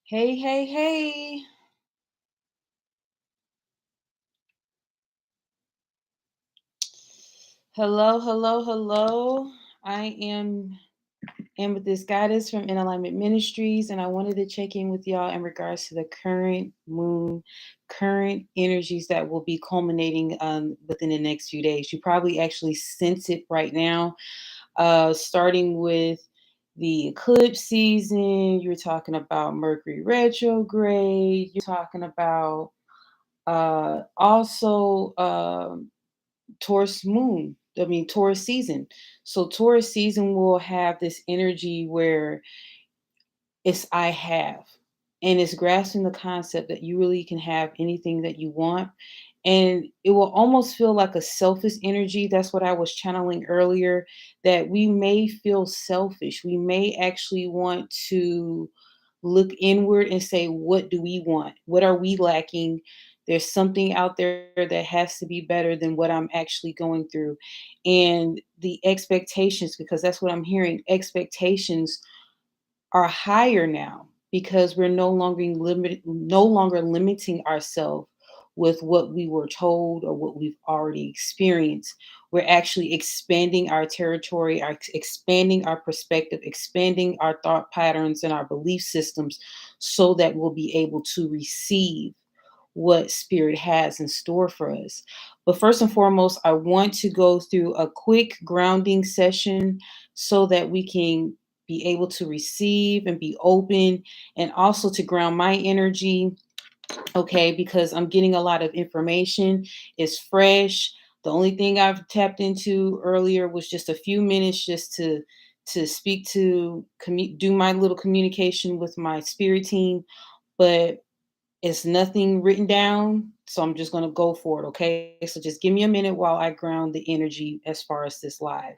Hey, hey, hey. Hello, hello, hello. I am Amethyst Goddess from In Alignment Ministries, and I wanted to check in with y'all in regards to the current moon, current energies that will be culminating within the next few days. You probably actually sense it right now, starting with the eclipse season. You're talking about Mercury retrograde. You're talking about also Taurus moon. I mean, Taurus season. So, Taurus season will have this energy where it's I have, and it's grasping the concept that you really can have anything that you want. And it will almost feel like a selfish energy. That's what I was channeling earlier, that we may feel selfish. We may actually want to look inward and say, what do we want? What are we lacking? There's something out there that has to be better than what I'm actually going through. And the expectations, because that's what I'm hearing, expectations are higher now because we're no longer limiting ourselves with what we were told or what we've already experienced. We're actually expanding our territory, expanding our perspective, expanding our thought patterns and our belief systems so that we'll be able to receive what spirit has in store for us. But first and foremost, I want to go through a quick grounding session so that we can be able to receive and be open, and also to ground my energy. Okay, because I'm getting a lot of information. It's fresh. The only thing I've tapped into earlier was just a few minutes just to speak to do my little communication with my spirit team, but it's nothing written down, so I'm just going to go for it. Okay, so just give me a minute while I ground the energy as far as this live.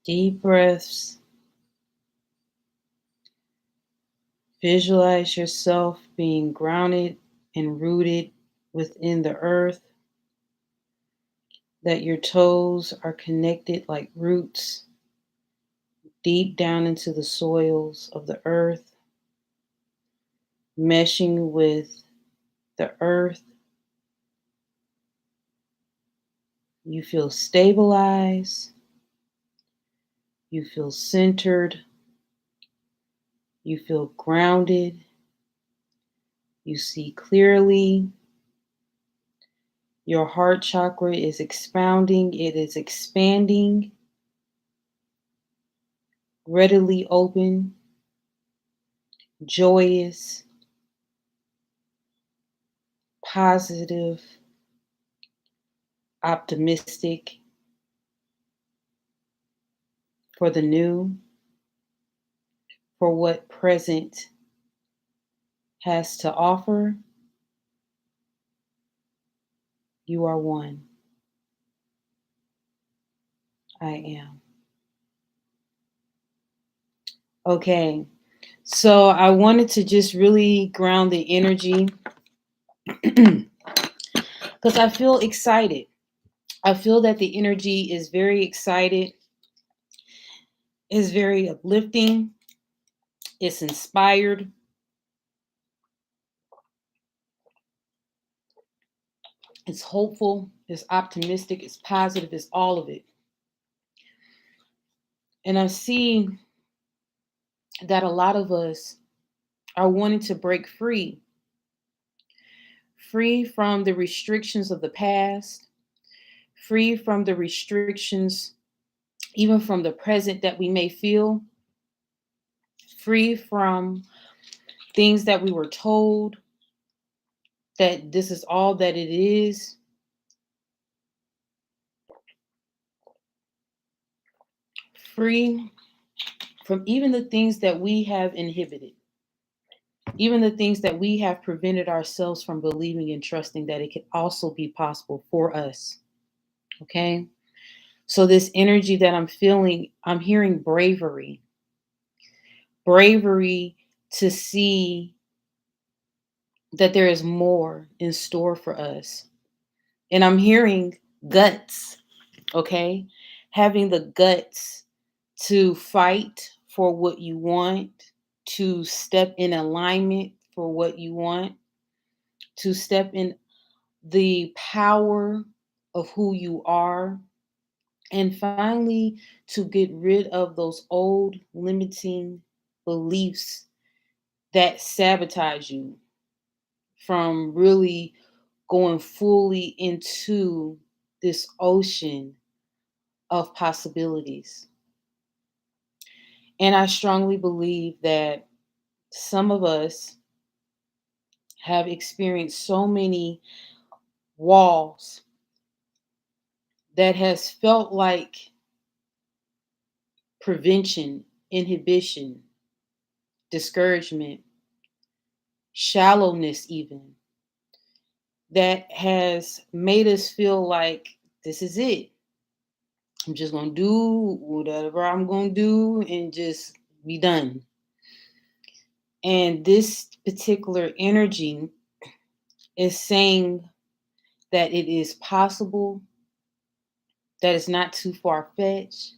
Deep breaths. Visualize yourself being grounded and rooted within the earth, that your toes are connected like roots deep down into the soils of the earth, meshing with the earth. You feel stabilized, you feel centered, you feel grounded, you see clearly. Your heart chakra is expounding, it is expanding, readily open, joyous, positive, optimistic for the new, for what present has to offer. You are one. I am. Okay, so I wanted to just really ground the energy because I feel excited. I feel that the energy is very excited, is very uplifting, it's inspired. It's hopeful, it's optimistic, it's positive, it's all of it. And I see that a lot of us are wanting to break free from the restrictions of the past, free from the restrictions, even from the present that we may feel, free from things that we were told that this is all that it is, free from even the things that we have inhibited, even the things that we have prevented ourselves from believing and trusting that it could also be possible for us. Okay. So, this energy that I'm feeling, I'm hearing bravery to see that there is more in store for us. And I'm hearing guts, okay? Having the guts to fight for what you want, to step in alignment for what you want, to step in the power of who you are, and finally to get rid of those old limiting beliefs that sabotage you from really going fully into this ocean of possibilities. And I strongly believe that some of us have experienced so many walls that has felt like prevention, inhibition, discouragement, shallowness, even that has made us feel like this is it. I'm just going to do whatever I'm going to do and just be done. And this particular energy is saying that it is possible, that it's not too far fetched,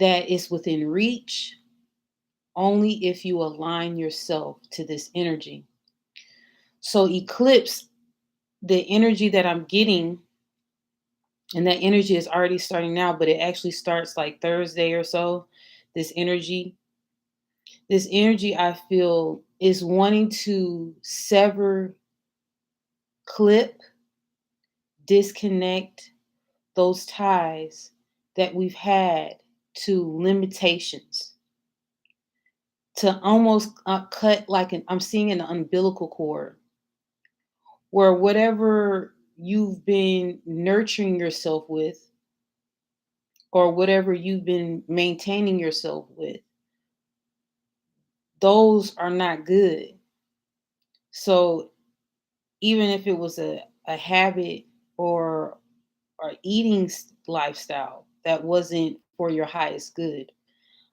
that it's within reach only if you align yourself to this energy. So, eclipse, the energy that I'm getting, and that energy is already starting now, but it actually starts like Thursday or so. This energy, this energy I feel is wanting to sever, clip, disconnect those ties that we've had to limitations, to almost cut like I'm seeing an umbilical cord, where whatever you've been nurturing yourself with, or whatever you've been maintaining yourself with, those are not good. So even if it was a habit or eating lifestyle that wasn't for your highest good,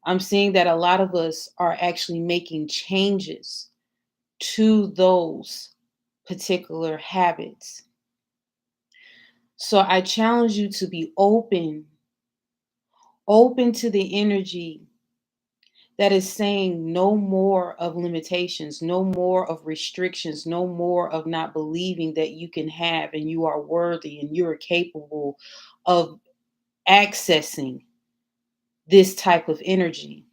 I'm seeing that a lot of us are actually making changes to those particular habits. So I challenge you to be open to the energy that is saying no more of limitations, no more of restrictions, no more of not believing that you can have and you are worthy and you are capable of accessing this type of energy,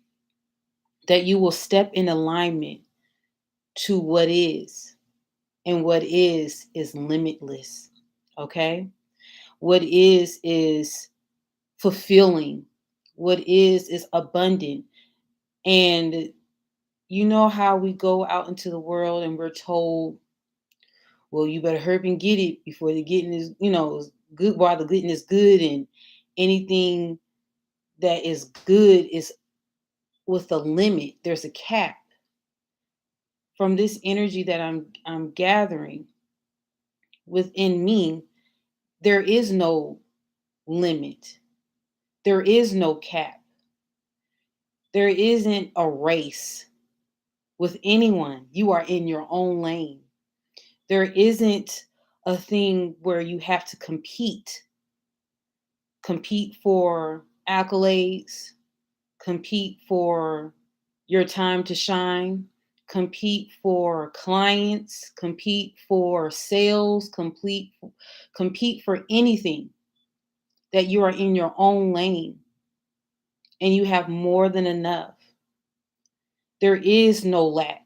that you will step in alignment to what is. And what is limitless. Okay? What is fulfilling. What is abundant. And you know how we go out into the world and we're told, well, you better hurry and get it before the getting is, is good, while the getting is good, and anything that is good is with a limit. There's a cap. From this energy that I'm gathering within me, there is no limit. There is no cap. There isn't a race with anyone. You are in your own lane. There isn't a thing where you have to compete for accolades, compete for your time to shine, compete for clients, compete for sales, compete for anything, that you are in your own lane and you have more than enough. There is no lack.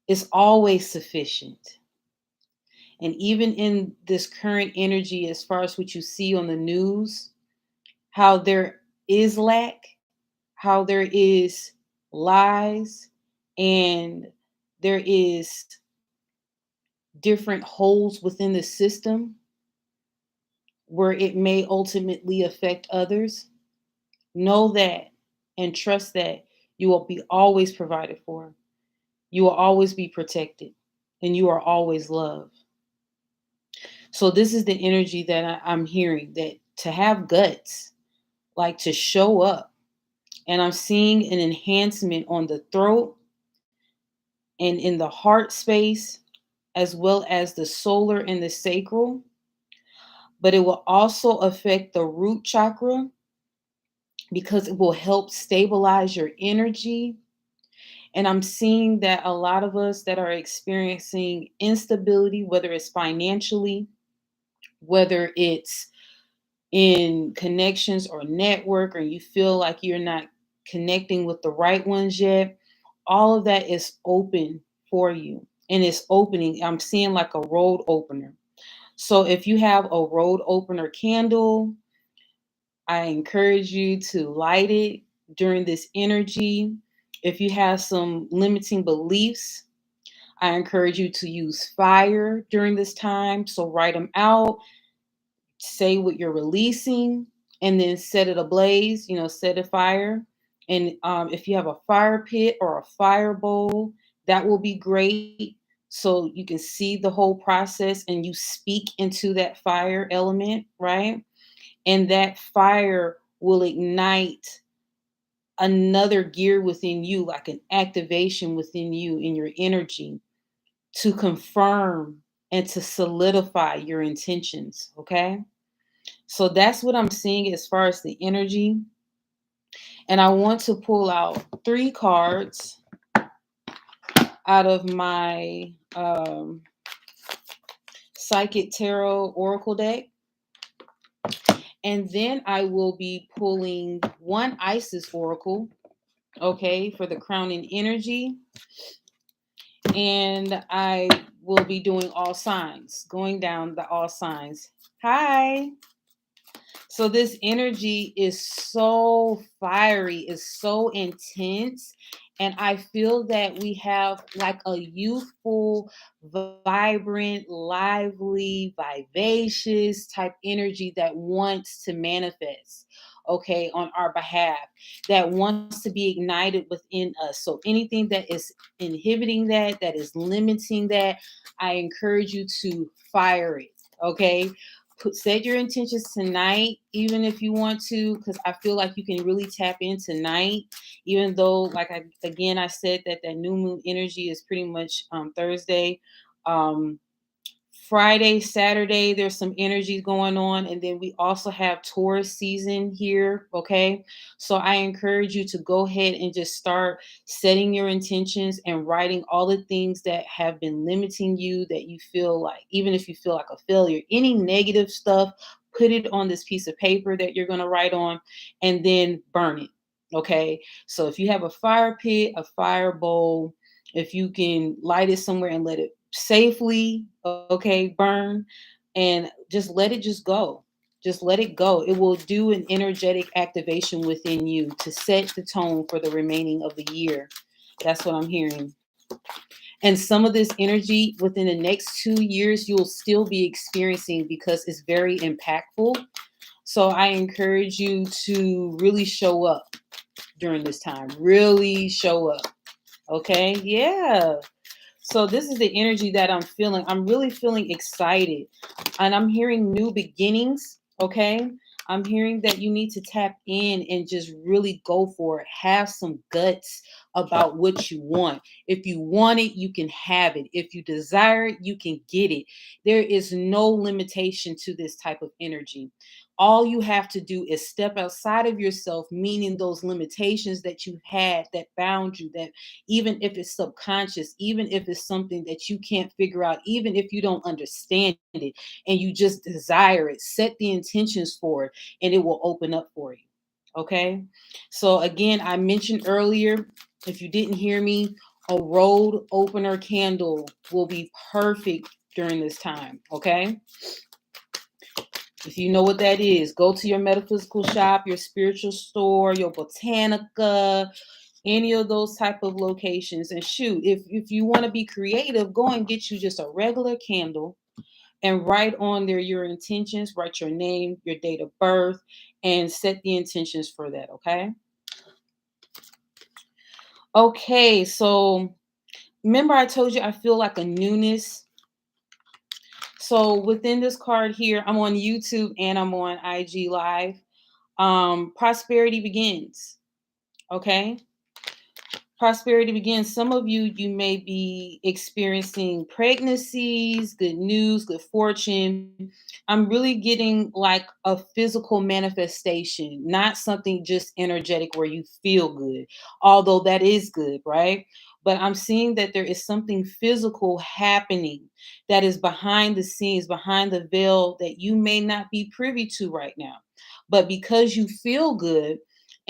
It's always sufficient. And even in this current energy, as far as what you see on the news, how there is lack, how there is lies, and there is different holes within the system where it may ultimately affect others. Know that and trust that you will be always provided for. You will always be protected, and you are always loved. So this is the energy that I'm hearing, that to have guts, like to show up. And I'm seeing an enhancement on the throat and in the heart space, as well as the solar and the sacral. But it will also affect the root chakra because it will help stabilize your energy. And I'm seeing that a lot of us that are experiencing instability, whether it's financially, whether it's in connections or network, or you feel like you're not connecting with the right ones yet, all of that is open for you. And it's opening. I'm seeing like a road opener. So if you have a road opener candle, I encourage you to light it during this energy. If you have some limiting beliefs, I encourage you to use fire during this time. So write them out, say what you're releasing, and then set it ablaze, set a fire. And if you have a fire pit or a fire bowl, that will be great. So you can see the whole process and you speak into that fire element, right? And that fire will ignite another gear within you, like an activation within you in your energy, to confirm and to solidify your intentions. Okay. So that's what I'm seeing as far as the energy. And I want to pull out 3 cards out of my Psychic Tarot Oracle deck. And then I will be pulling 1 Isis Oracle, okay, for the crowning energy. And I will be doing all signs, going down the all signs. Hi. So this energy is so fiery, is so intense. And I feel that we have like a youthful, vibrant, lively, vivacious type energy that wants to manifest, okay, on our behalf, that wants to be ignited within us. So anything that is inhibiting that, that is limiting that, I encourage you to fire it, okay? Set your intentions tonight, even if you want to, because I feel like you can really tap in tonight, even though, like I said that new moon energy is pretty much Thursday. Friday, Saturday, there's some energies going on. And then we also have Taurus season here. Okay. So I encourage you to go ahead and just start setting your intentions and writing all the things that have been limiting you, that you feel like, even if you feel like a failure, any negative stuff, put it on this piece of paper that you're going to write on, and then burn it. Okay. So if you have a fire pit, a fire bowl, if you can light it somewhere and let it safely, okay, burn, and just let it just go. Just let it go. It will do an energetic activation within you to set the tone for the remaining of the year. That's what I'm hearing. And some of this energy within the next 2 years, you'll still be experiencing, because it's very impactful. So I encourage you to really show up during this time. Really show up. Okay. Yeah. So this is the energy that I'm feeling. I'm really feeling excited. And I'm hearing new beginnings. Okay. I'm hearing that you need to tap in and just really go for it. Have some guts about what you want. If you want it, you can have it. If you desire it, you can get it. There is no limitation to this type of energy. All you have to do is step outside of yourself, meaning those limitations that you had that bound you, that even if it's subconscious, even if it's something that you can't figure out, even if you don't understand it and you just desire it, set the intentions for it and it will open up for you. Okay. So, again, I mentioned earlier, if you didn't hear me, a road opener candle will be perfect during this time. Okay. If you know what that is, go to your metaphysical shop, your spiritual store, your botanica, any of those type of locations. And shoot, if you want to be creative, go and get you just a regular candle and write on there your intentions, write your name, your date of birth, and set the intentions for that. Okay. Okay. So remember, I told you I feel like a newness. So within this card here, I'm on YouTube and I'm on IG Live. Prosperity begins. Okay. Prosperity begins. Some of you, you may be experiencing pregnancies, good news, good fortune. I'm really getting like a physical manifestation, not something just energetic where you feel good, although that is good, right? But I'm seeing that there is something physical happening that is behind the scenes, behind the veil that you may not be privy to right now. But because you feel good,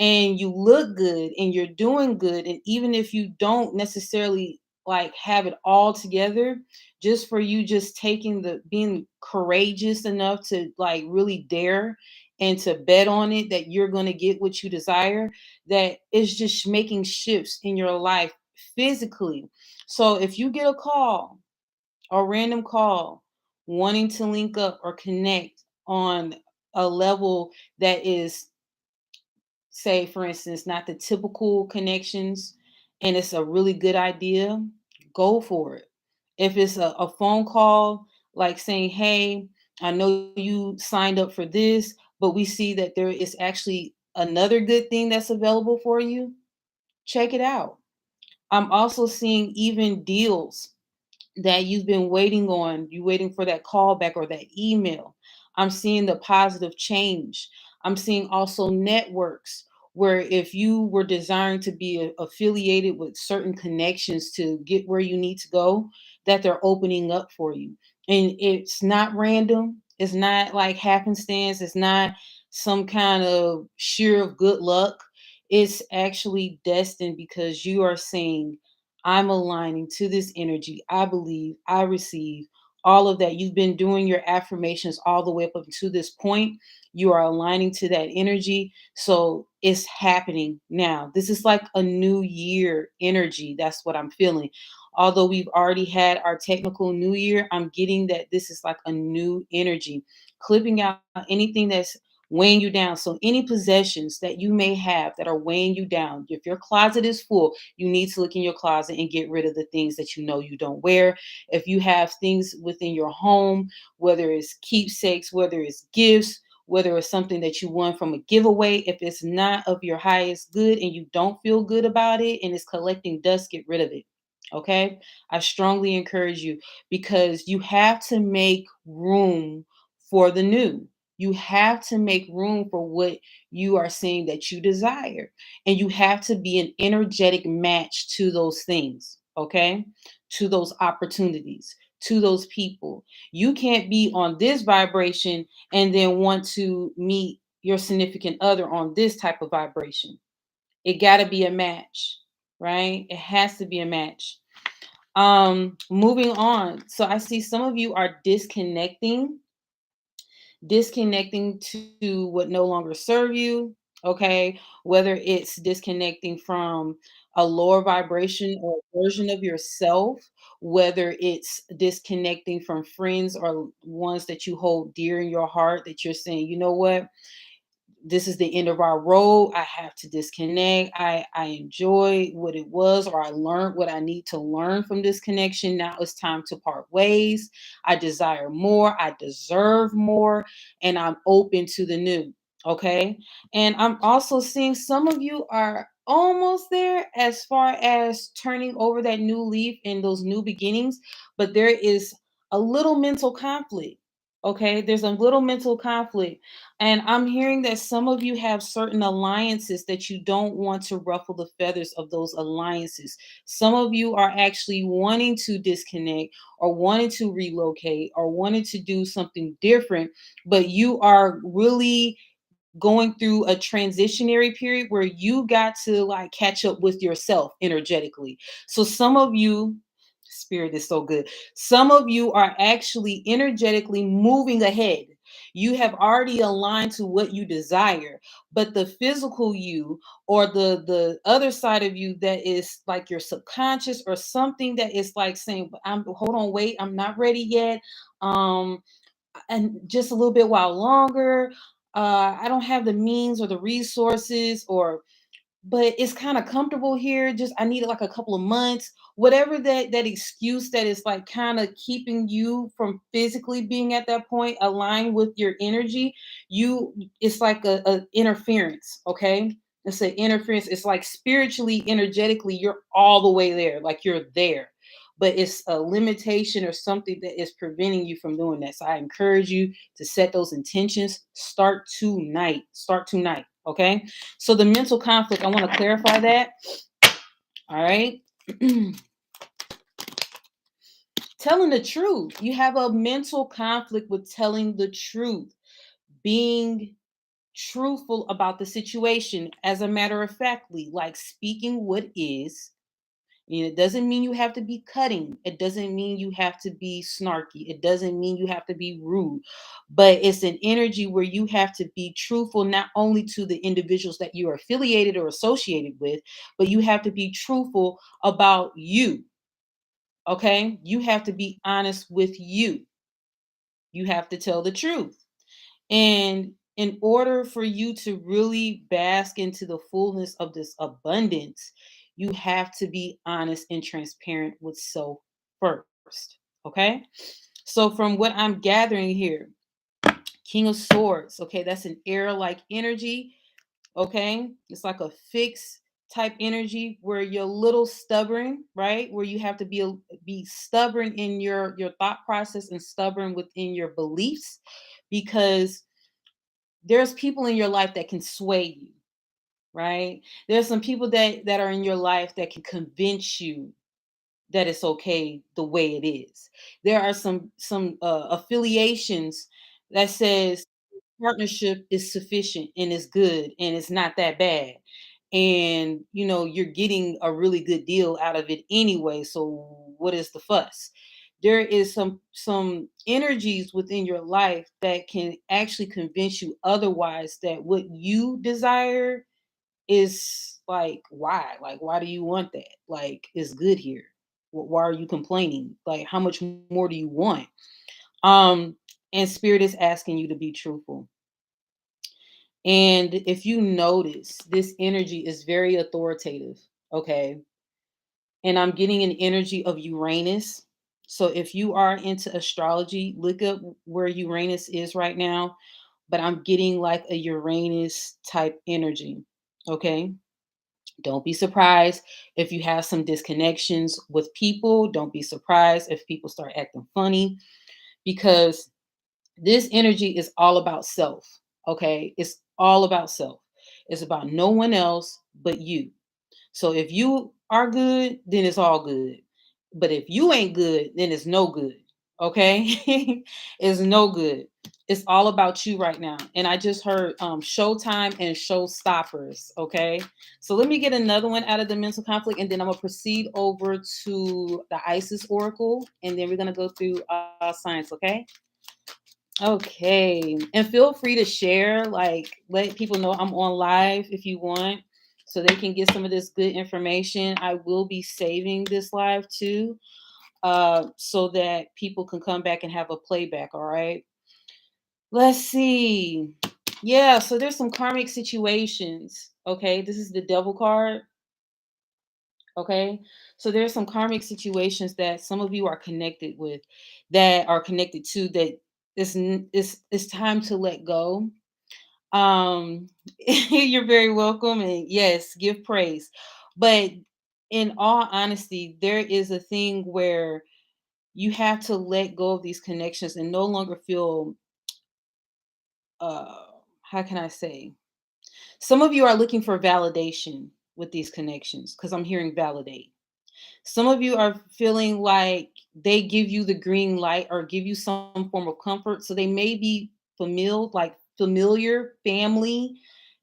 and you look good and you're doing good, and even if you don't necessarily like have it all together, just for you just taking the being courageous enough to like really dare and to bet on it that you're going to get what you desire, that is just making shifts in your life physically. So if you get a call, a random call, wanting to link up or connect on a level that is, say, for instance, not the typical connections, and it's a really good idea, go for it. If it's a phone call, like saying, hey, I know you signed up for this, but we see that there is actually another good thing that's available for you, check it out. I'm also seeing even deals that you've been waiting on, you waiting for that call back or that email. I'm seeing the positive change. I'm seeing also networks where if you were desiring to be affiliated with certain connections to get where you need to go, that they're opening up for you. And it's not random. It's not like happenstance. It's not some kind of sheer of good luck. It's actually destined because you are saying, I'm aligning to this energy. I believe, I receive all of that. You've been doing your affirmations all the way up to this point. You are aligning to that energy. So it's happening now. This is like a new year energy. That's what I'm feeling. Although we've already had our technical new year, I'm getting that this is like a new energy, clipping out anything that's weighing you down. So any possessions that you may have that are weighing you down, if your closet is full, you need to look in your closet and get rid of the things that you know you don't wear. If you have things within your home, whether it's keepsakes, whether it's gifts, whether it's something that you won from a giveaway, if it's not of your highest good and you don't feel good about it and it's collecting dust, get rid of it. Okay. I strongly encourage you, because you have to make room for the new. You have to make room for what you are saying that you desire. And you have to be an energetic match to those things, okay? To those opportunities, to those people. You can't be on this vibration and then want to meet your significant other on this type of vibration. It got to be a match, right? It has to be a match. Moving on. So I see some of you are disconnecting to what no longer serve you. Okay, whether it's disconnecting from a lower vibration or version of yourself, whether it's disconnecting from friends or ones that you hold dear in your heart, that you're saying, you know what, this is the end of our road. I have to disconnect. I enjoy what it was, or I learned what I need to learn from this connection. Now it's time to part ways. I desire more. I deserve more, and I'm open to the new. Okay. And I'm also seeing some of you are almost there as far as turning over that new leaf and those new beginnings, but there is a little mental conflict. Okay, there's a little mental conflict. And I'm hearing that some of you have certain alliances that you don't want to ruffle the feathers of those alliances. Some of you are actually wanting to disconnect or wanting to relocate or wanting to do something different, but you are really going through a transitionary period where you got to like catch up with yourself energetically. So some of you, spirit is so good. Some of you are actually energetically moving ahead. You have already aligned to what you desire, but the physical you or the other side of you that is like your subconscious or something that is like saying, I'm hold on, wait, I'm not ready yet. Um and just a little bit while longer. I don't have the means or the resources, or but it's kind of comfortable here. Just I need like a couple of months, whatever that excuse that is like kind of keeping you from physically being at that point aligned with your energy. You, it's like a interference. Okay, it's an interference. It's like spiritually, energetically, you're all the way there, like you're there, but it's a limitation or something that is preventing you from doing that. So I encourage you to set those intentions. Start tonight. Start tonight. Okay. So the mental conflict, I want to clarify that. All right. Telling the truth. You have a mental conflict with telling the truth, being truthful about the situation. As a matter of factly, like speaking what is. And it doesn't mean you have to be cutting. It doesn't mean you have to be snarky. It doesn't mean you have to be rude. But it's an energy where you have to be truthful, not only to the individuals that you are affiliated or associated with, but you have to be truthful about you. Okay. You have to be honest with you. You have to tell the truth. And in order for you to really bask into the fullness of this abundance, you have to be honest and transparent with self first. Okay. So, from what I'm gathering here, King of Swords, okay, that's an air like energy. Okay. It's like a fixed type energy where you're a little stubborn, right? Where you have to be stubborn in your thought process and stubborn within your beliefs, because there's people in your life that can sway you, right? There's some people that are in your life that can convince you that it's okay the way it is. There are some affiliations that says partnership is sufficient and is good and it's not that bad, and you're getting a really good deal out of it anyway, so what is the fuss? There is some energies within your life that can actually convince you otherwise, that what you desire is like why do you want that? Like, it's good here. Why are you complaining? Like, how much more do you want? um and spirit is asking you to be truthful. And if you notice, this energy is very authoritative, okay? And I'm getting an energy of Uranus. So if you are into astrology, look up where Uranus is right now. But I'm getting like a Uranus type energy, okay? Don't be surprised if you have some disconnections with people. Don't be surprised if people start acting funny, because this energy is all about self. Okay. It's all about self. It's about no one else but you. So if you are good, then it's all good. But if you ain't good, then it's no good. Okay. It's no good. It's all about you right now. And I just heard showtime and showstoppers. Okay. So let me get another one out of the mental conflict, and then I'm gonna proceed over to the Isis Oracle, and then we're gonna go through science. Okay. Okay. And feel free to share, like let people know I'm on live if you want, so they can get some of this good information. I will be saving this live too, so that people can come back and have a playback. All right. Let's see. Yeah, so there's some karmic situations. Okay. This is the devil card. Okay. So there's some karmic situations that some of you are connected with, that are connected to, that it's time to let go. Um, you're very welcome, and yes, give praise. But in all honesty, there is a thing where You have to let go of these connections and no longer feel, uh, how can I say? Some of you are looking for validation with these connections because I'm hearing validate. Some of you are feeling like they give you the green light or give you some form of comfort. So they may be familiar family.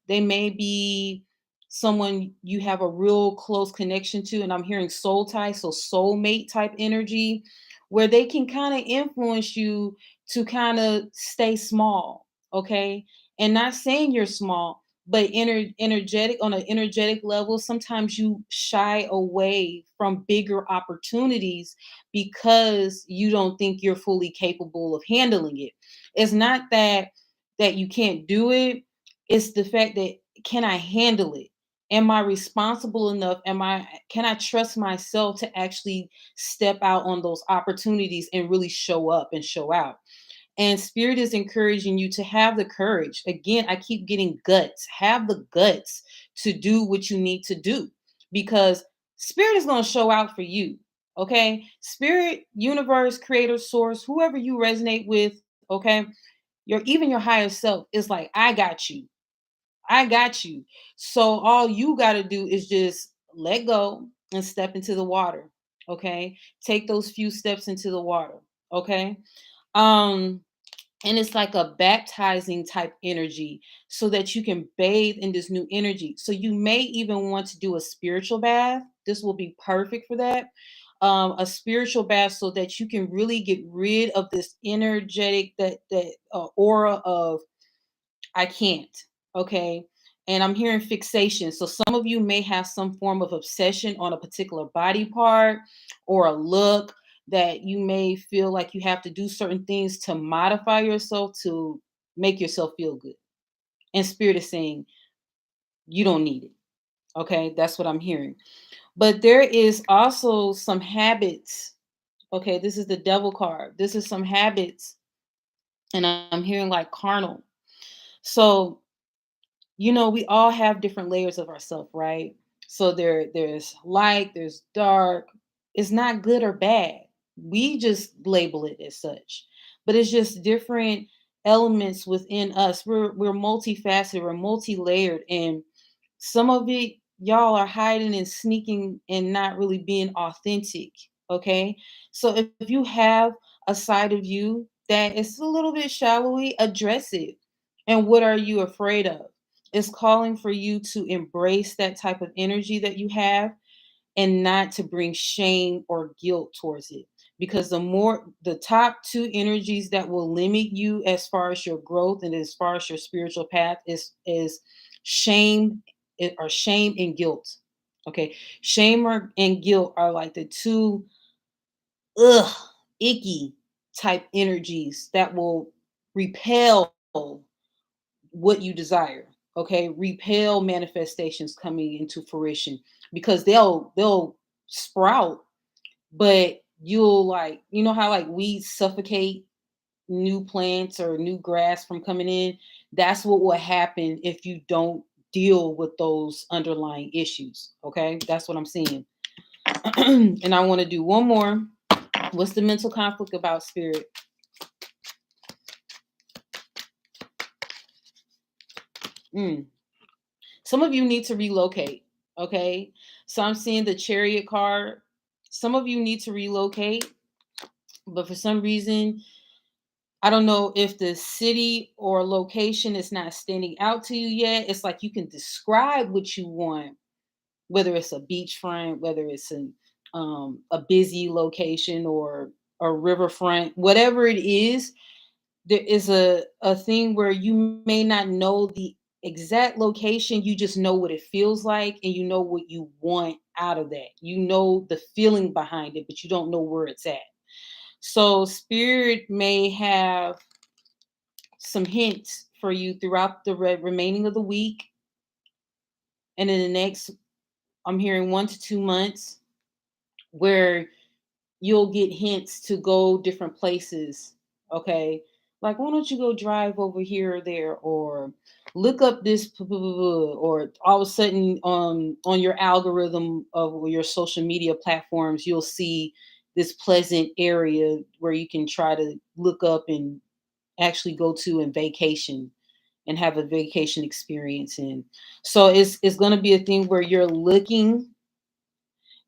They may be someone you have a real close connection to. And I'm hearing soul tie, so soulmate type energy, where they can kind of influence you to kind of stay small. Okay. And not saying you're small, but energetic on an energetic level, sometimes you shy away from bigger opportunities because you don't think you're fully capable of handling it. It's not that you can't do it, it's the fact that, can I handle it? Am I responsible enough? Can I trust myself to actually step out on those opportunities and really show up and show out? And spirit is encouraging you to have the courage. Again, I keep getting guts. Have the guts to do what you need to do because spirit is going to show out for you. Okay. Spirit, universe, creator, source, whoever you resonate with. Okay. Even your higher self is like, I got you. I got you. So all you got to do is just let go and step into the water. Okay. Take those few steps into the water. Okay. Um, and it's like a baptizing type energy so that you can bathe in this new energy. So you may even want to do a spiritual bath. This will be perfect for that. A spiritual bath so that you can really get rid of this energetic that aura of I can't. Okay. And I'm hearing fixation. So some of you may have some form of obsession on a particular body part or a look that you may feel like you have to do certain things to modify yourself to make yourself feel good. And spirit is saying you don't need it. Okay. That's what I'm hearing. But there is also some habits. Okay. This is the devil card. This is some habits. And I'm hearing like carnal. So we all have different layers of ourselves, right? So there's light, there's dark. It's not good or bad. We just label it as such. But it's just different elements within us. We're multifaceted, we're multi-layered, and some of it y'all are hiding and sneaking and not really being authentic. Okay. So if you have a side of you that is a little bit shallowy, address it. And what are you afraid of? It's calling for you to embrace that type of energy that you have and not to bring shame or guilt towards it. Because the top two energies that will limit you as far as your growth and as far as your spiritual path is shame or shame and guilt. Okay. And guilt are like the two ugh icky type energies that will repel what you desire. Okay, repel manifestations coming into fruition because they'll sprout, but you'll, like, how like weeds suffocate new plants or new grass from coming in. That's what will happen if you don't deal with those underlying issues. Okay, that's what I'm seeing. And I want to do one more. What's the mental conflict about, spirit? Mm. Some of you need to relocate. Okay. So I'm seeing the chariot card. Some of you need to relocate, but for some reason, I don't know if the city or location is not standing out to you yet. It's like you can describe what you want, whether it's a beachfront, whether it's a busy location or a riverfront, whatever it is. There is a thing where you may not know the exact location, you just know what it feels like and you know what you want out of that. You know the feeling behind it, but you don't know where it's at. So spirit may have some hints for you throughout the remaining of the week and in the next, I'm hearing 1 to 2 months, where you'll get hints to go different places. Okay. Like, why don't you go drive over here or there, or look up this, or all of a sudden on your algorithm of your social media platforms, you'll see this pleasant area where you can try to look up and actually go to and vacation and have a vacation experience in. So it's going to be a thing where you're looking,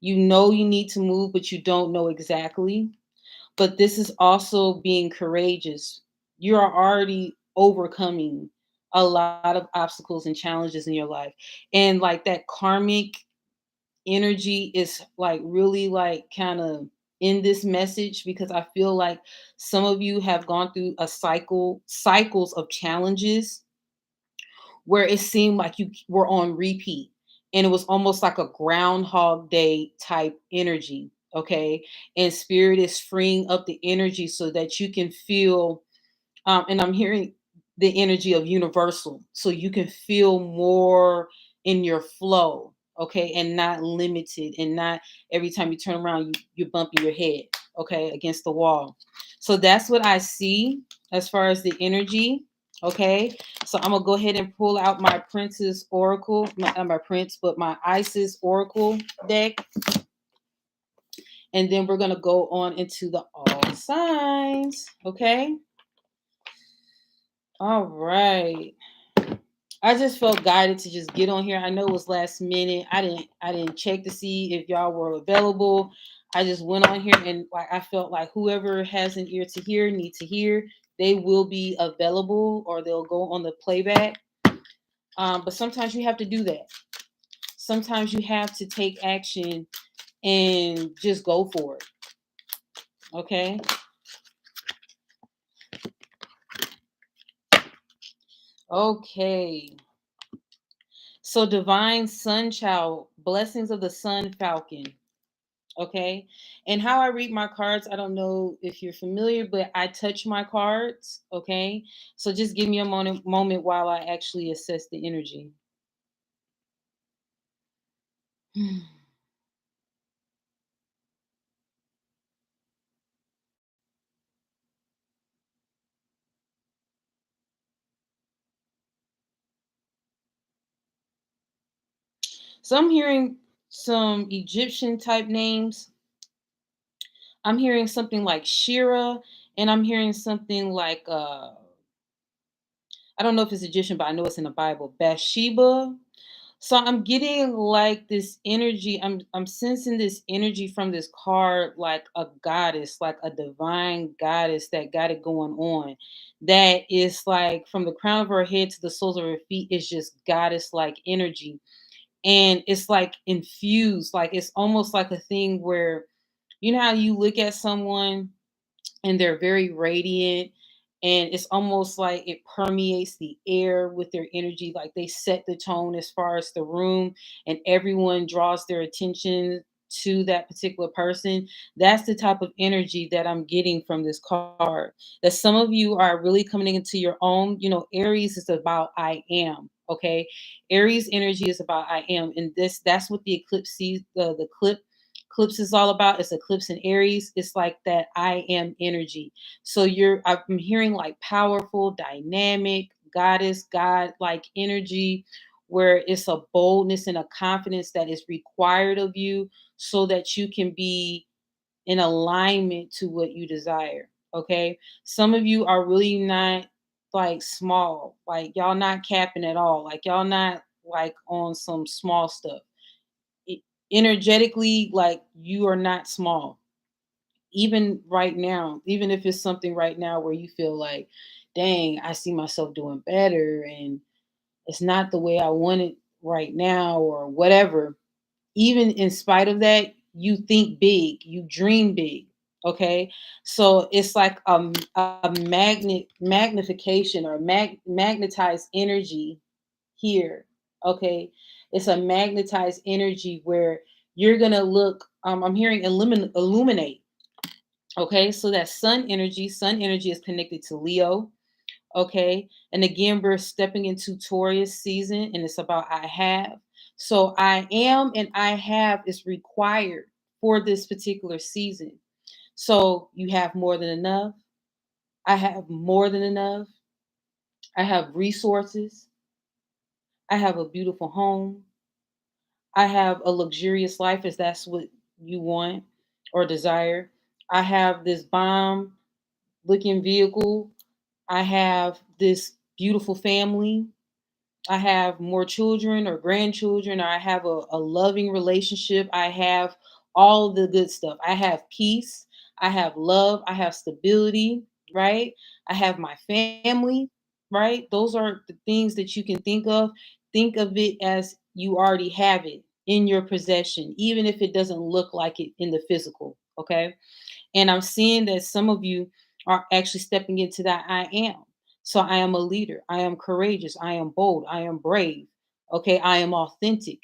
you know you need to move, but you don't know exactly. But this is also being courageous. You are already overcoming a lot of obstacles and challenges in your life. And like that karmic energy is like really like kind of in this message, because I feel like some of you have gone through a cycles of challenges where it seemed like you were on repeat, and it was almost like a groundhog day type energy. Okay. And spirit is freeing up the energy so that you can feel, and I'm hearing the energy of universal, so you can feel more in your flow, okay, and not limited, and not every time you turn around you're bumping your head, okay, against the wall. So that's what I see as far as the energy. Okay, so I'm gonna go ahead and pull out my Princess Oracle, not my Prince, but my Isis Oracle deck, and then we're gonna go on into the all signs. Okay. All right. I just felt guided to just get on here. I know it was last minute. I didn't check to see if y'all were available. I just went on here, and like I felt like whoever has an ear to hear need to hear. They will be available, or they'll go on the playback. But sometimes you have to do that. Sometimes you have to take action and just go for it. Okay. Okay. So divine sun child, blessings of the sun falcon. Okay. And how I read my cards, I don't know if you're familiar, but I touch my cards. Okay. So just give me a moment while I actually assess the energy. So I'm hearing some Egyptian type names. I'm hearing something like Shira, and I'm hearing something like I don't know if it's Egyptian, but I know it's in the Bible, Bathsheba. So I'm getting like this energy. I'm sensing this energy from this card, like a goddess, like a divine goddess that got it going on. That is like from the crown of her head to the soles of her feet is just goddess like energy. And it's like infused, like it's almost like a thing where you know how you look at someone and they're very radiant, and it's almost like it permeates the air with their energy, like they set the tone as far as the room, and everyone draws their attention to that particular person. That's the type of energy that I'm getting from this card, that some of you are really coming into your own. Aries is about I am. Okay. Aries energy is about I am, and that's what the eclipse sees. The eclipse is all about. It's eclipse in Aries. It's like that I am energy. So I'm hearing like powerful, dynamic, goddess, God like energy, where it's a boldness and a confidence that is required of you so that you can be in alignment to what you desire. Okay. Some of you are really not like small, like y'all not capping at all, like y'all not like on some small stuff. E- Energetically, like you are not small. Even right now, even if it's something right now where you feel like, dang, I see myself doing better and it's not the way I want it right now or whatever. Even in spite of that, you think big, you dream big. Okay. So it's like a magnification or magnetized energy here. Okay. It's a magnetized energy where you're going to look, I'm hearing illuminate. Okay. So that sun energy is connected to Leo. Okay. And again, we're stepping into Taurus season, and it's about I have. So I am and I have is required for this particular season. So you have more than enough. I have more than enough. I have resources. I have a beautiful home. I have a luxurious life, if that's what you want or desire. I have this bomb looking vehicle. I have this beautiful family. I have more children or grandchildren, or I have a loving relationship. I have all the good stuff. I have peace. I have love. I have stability, right? I have my family, right? Those are the things that you can think of. Think of it as you already have it in your possession, even if it doesn't look like it in the physical, okay? And I'm seeing that some of you are actually stepping into that I am. So I am a leader. I am courageous. I am bold. I am brave. Okay. I am authentic.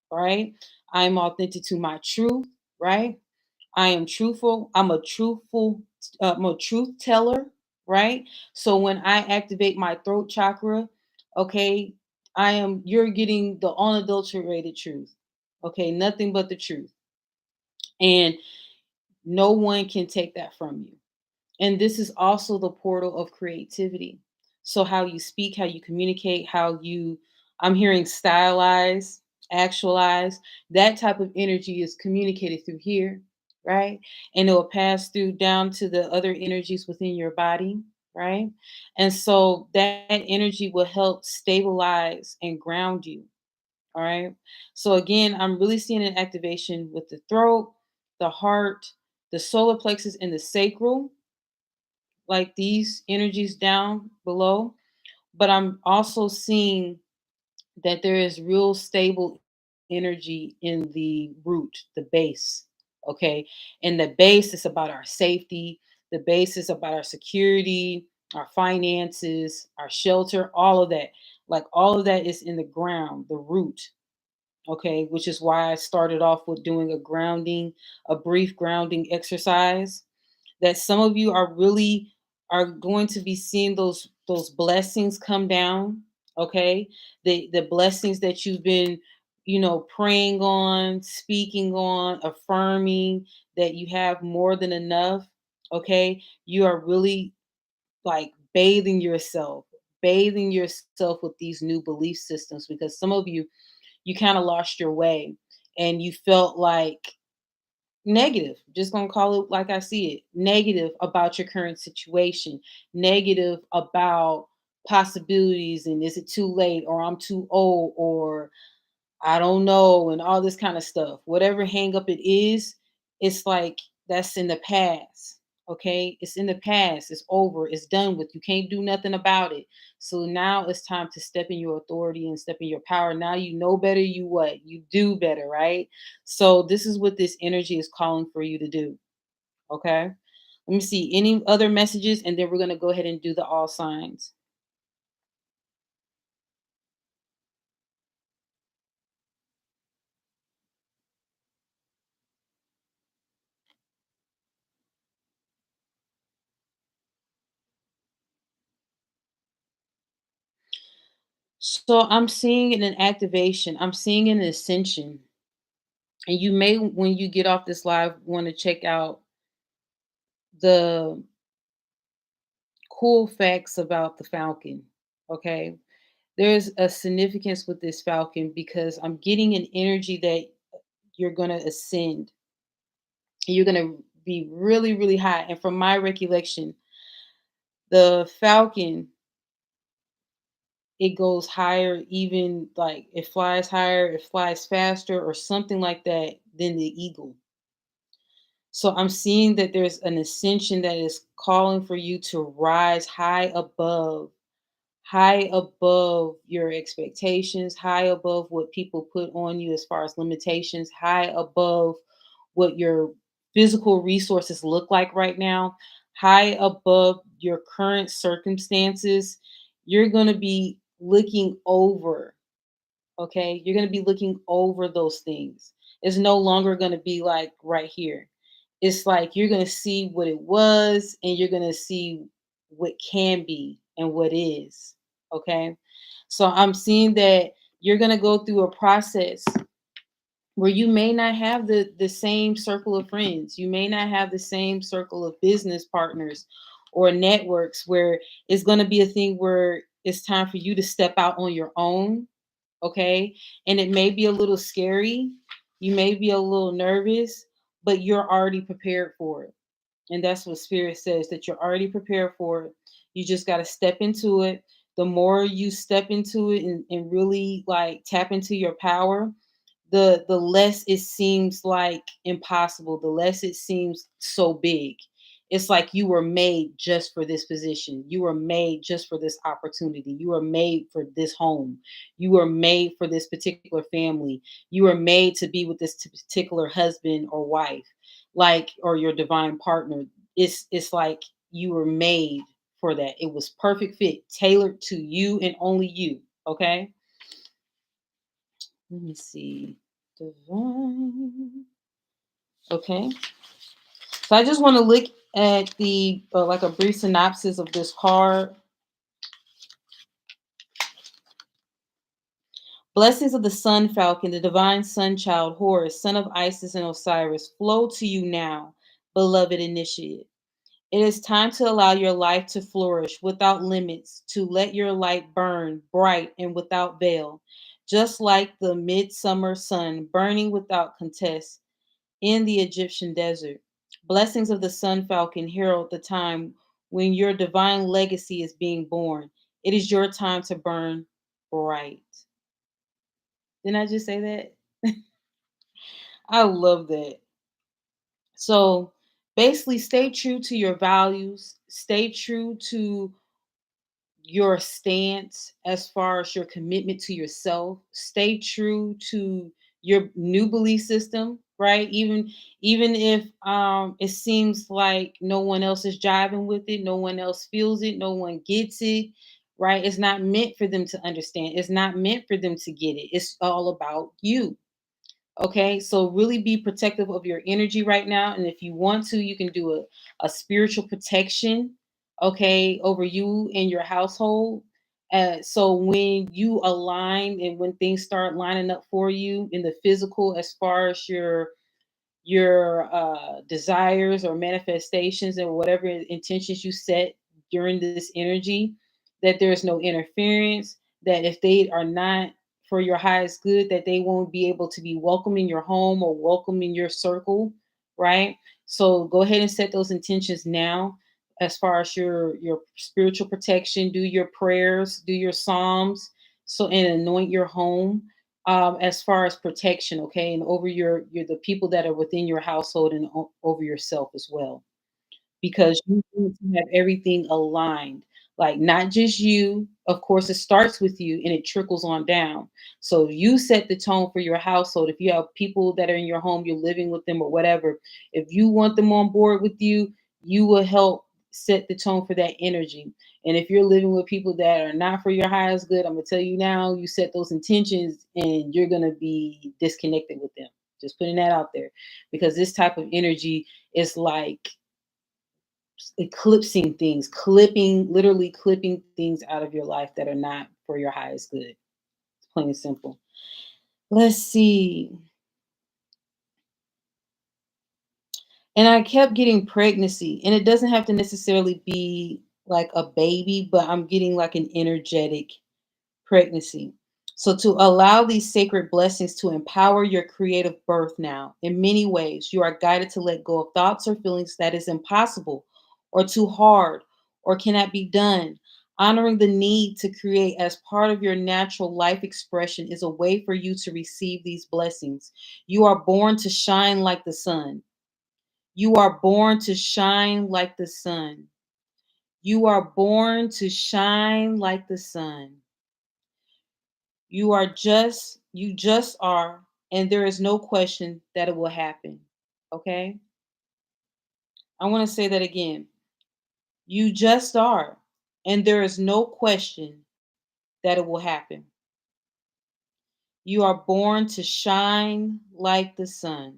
Right. I am authentic to my truth. Right. I am truthful. I'm a truth teller. Right. So when I activate my throat chakra, okay, you're getting the unadulterated truth. Okay. Nothing but the truth. And no one can take that from you. And this is also the portal of creativity. So how you speak, how you communicate, I'm hearing stylize, actualize, that type of energy is communicated through here, right? And it will pass through down to the other energies within your body, right? And so that energy will help stabilize and ground you, all right? So again, I'm really seeing an activation with the throat, the heart, the solar plexus, and the sacral, like these energies down below, but I'm also seeing that there is real stable energy in the root, the base. Okay. And the base is about our safety, the base is about our security, our finances, our shelter, all of that. Like all of that is in the ground, the root. Okay. Which is why I started off with doing a brief grounding exercise, that some of you are going to be seeing those blessings come down, okay? The blessings that you've been, praying on, speaking on, affirming that you have more than enough, okay? You are really like bathing yourself with these new belief systems, because some of you kind of lost your way and you felt like negative, just gonna call it like I see it, negative about your current situation, negative about possibilities, and is it too late, or I'm too old, or I don't know, and all this kind of stuff. Whatever hang up it is, it's like that's in the past. Okay. It's in the past. It's over. It's done with. You can't do nothing about it. So now it's time to step in your authority and step in your power. Now you know better, you what? You do better, right? So this is what this energy is calling for you to do. Okay. Let me see any other messages, and then we're going to go ahead and do the all signs. So I'm seeing an activation. I'm seeing an ascension. And you may, when you get off this live, want to check out the cool facts about the falcon. Okay. There's a significance with this falcon because I'm getting an energy that you're going to ascend. You're going to be really, really high. And from my recollection, the falcon, it goes higher, even like it flies higher, it flies faster, or something like that than the eagle. So I'm seeing that there's an ascension that is calling for you to rise high above your expectations, high above what people put on you as far as limitations, high above what your physical resources look like right now, high above your current circumstances. You're going to be looking over, okay? You're going to be looking over those things. It's no longer going to be like right here. It's like you're going to see what it was, and you're going to see what can be and what is, okay? So I'm seeing that you're going to go through a process where you may not have the same circle of friends. You may not have the same circle of business partners or networks, where it's going to be a thing where it's time for you to step out on your own, okay? And it may be a little scary. You may be a little nervous, but you're already prepared for it. And that's what Spirit says, that you're already prepared for it. You just got to step into it. The more you step into it and really like tap into your power, the less it seems like impossible, the less it seems so big. It's like you were made just for this position. You were made just for this opportunity. You were made for this home. You were made for this particular family. You were made to be with this particular husband or wife, like, or your divine partner. It's like you were made for that. It was perfect fit, tailored to you and only you. Okay. Let me see. Divine. Okay. So I just want to look at the like a brief synopsis of this card. Blessings of the sun falcon, the divine sun child, Horus, son of Isis and Osiris, flow to you now, beloved initiate. It is time to allow your life to flourish without limits, to let your light burn bright and without veil, just like the midsummer sun burning without contest in the Egyptian desert. Blessings of the sun falcon herald the time when your divine legacy is being born. It is your time to burn bright. Didn't I just say that? I love that. So basically, stay true to your values, stay true to your stance as far as your commitment to yourself. Stay true to your new belief system, right? Even if it seems like no one else is jiving with it, no one else feels it, no one gets it, right? It's not meant for them to understand. It's not meant for them to get it. It's all about you. Okay, so really be protective of your energy right now. And if you want to, you can do a spiritual protection, okay, over you and your household. So when you align and when things start lining up for you in the physical, as far as your desires or manifestations and whatever intentions you set during this energy, that there's no interference, that if they are not for your highest good, that they won't be able to be welcome in your home or welcome in your circle, right? So go ahead and set those intentions now as far as your spiritual protection. Do your prayers, do your psalms, so and anoint your home as far as protection, okay, and over your the people that are within your household and over yourself as well, because you need to have everything aligned. Like not just you, of course, it starts with you and it trickles on down. So you set the tone for your household. If you have people that are in your home, you're living with them or whatever, if you want them on board with you, you will help set the tone for that energy. And if you're living with people that are not for your highest good, I'm gonna tell you now, you set those intentions and you're gonna be disconnected with them. Just putting that out there. Because this type of energy is like eclipsing things, literally clipping things out of your life that are not for your highest good. It's plain and simple. Let's see. And I kept getting pregnancy, and it doesn't have to necessarily be like a baby, but I'm getting like an energetic pregnancy. So, to allow these sacred blessings to empower your creative birth now, in many ways, you are guided to let go of thoughts or feelings that is impossible or too hard or cannot be done. Honoring the need to create as part of your natural life expression is a way for you to receive these blessings. You are born to shine like the sun. You are born to shine like the sun. You are born to shine like the sun. You just are, and there is no question that it will happen. Okay? I want to say that again. You just are, and there is no question that it will happen. You are born to shine like the sun.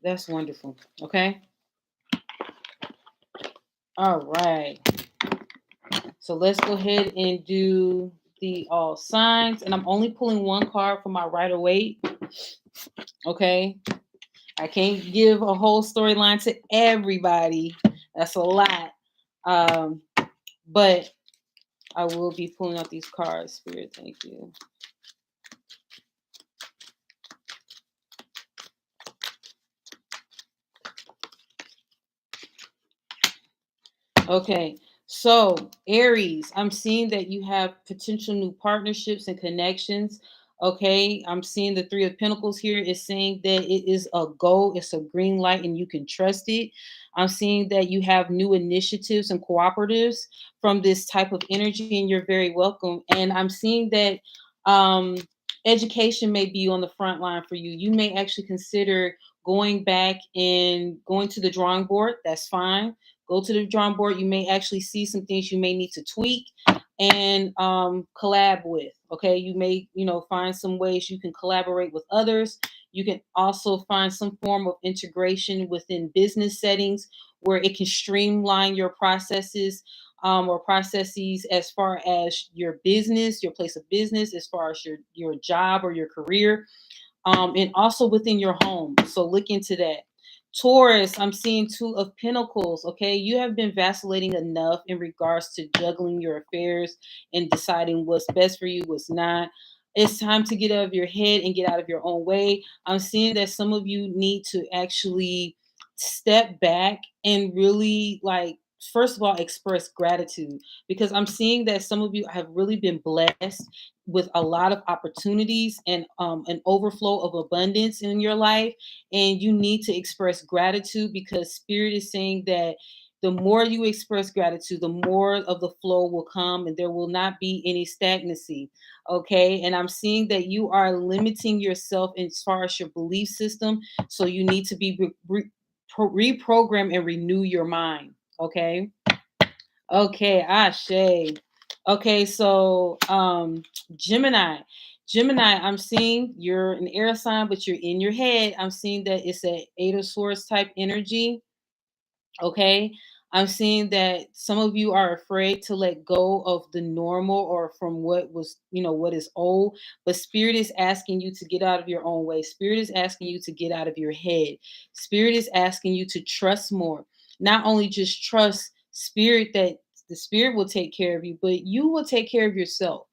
That's wonderful. Okay? All right. So let's go ahead and do the all signs. And I'm only pulling one card for my Rider Waite. Okay? I can't give a whole storyline to everybody. That's a lot. Um, but I will be pulling out these cards, Spirit. Thank you. Okay. So, Aries, I'm seeing that you have potential new partnerships and connections. Okay. I'm seeing the Three of Pentacles here is saying that it is a go, it's a green light, and you can trust it. I'm seeing that you have new initiatives and cooperatives from this type of energy, and you're very welcome. And I'm seeing that um, education may be on the front line for you. You may actually consider going back and going to the drawing board. That's fine. Go to the drawing board. You may actually see some things you may need to tweak and collab with. Okay, you may find some ways you can collaborate with others. You can also find some form of integration within business settings where it can streamline your processes, or processes as far as your business, your place of business, as far as your job or your career, and also within your home. So look into that. Taurus, I'm seeing Two of Pentacles. Okay, you have been vacillating enough in regards to juggling your affairs and deciding what's best for you, what's not. It's time to get out of your head and get out of your own way. I'm seeing that some of you need to actually step back and really, like, first of all, express gratitude, because I'm seeing that some of you have really been blessed with a lot of opportunities and an overflow of abundance in your life, and you need to express gratitude, because spirit is saying that the more you express gratitude, the more of the flow will come, and there will not be any stagnancy. Okay, and I'm seeing that you are limiting yourself as far as your belief system, so you need to be reprogram and renew your mind. Okay. Okay, Ashe. Okay, so Gemini. Gemini, I'm seeing you're an air sign, but you're in your head. I'm seeing that it's a Eight of Swords type energy. Okay. I'm seeing that some of you are afraid to let go of the normal or from what was, what is old. But Spirit is asking you to get out of your own way. Spirit is asking you to get out of your head. Spirit is asking you to trust more. Not only just trust Spirit that the Spirit will take care of you, but you will take care of yourself.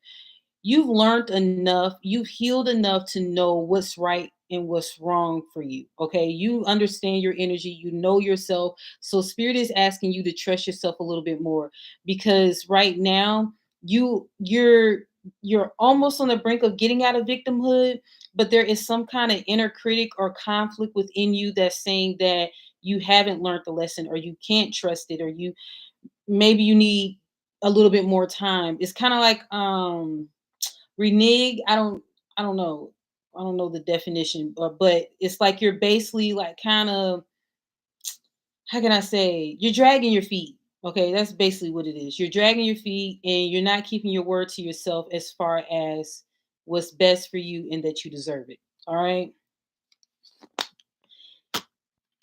You've learned enough, you've healed enough to know what's right and what's wrong for you. Okay, you understand your energy, you know yourself. So spirit is asking you to trust yourself a little bit more, because right now you're almost on the brink of getting out of victimhood, but there is some kind of inner critic or conflict within you that's saying that you haven't learned the lesson, or you can't trust it, or you need a little bit more time. It's kind of like renege. I don't know. I don't know the definition, but it's like you're basically like kind of, how can I say, you're dragging your feet. Okay, that's basically what it is. You're dragging your feet and you're not keeping your word to yourself as far as what's best for you and that you deserve it. All right.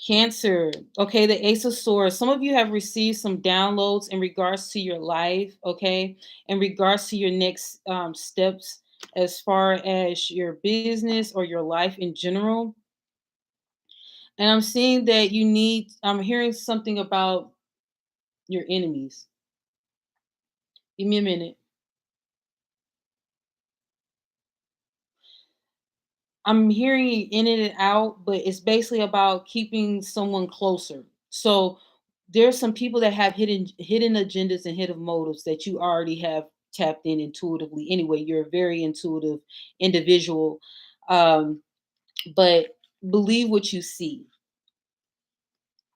Cancer. Okay, the Ace of Swords. Some of you have received some downloads in regards to your life, okay, in regards to your next steps as far as your business or your life in general. And I'm seeing that I'm hearing something about your enemies. Give me a minute. I'm hearing in and out, but it's basically about keeping someone closer. So there's some people that have hidden agendas and hidden motives that you already have tapped in intuitively. Anyway, you're a very intuitive individual, um, but believe what you see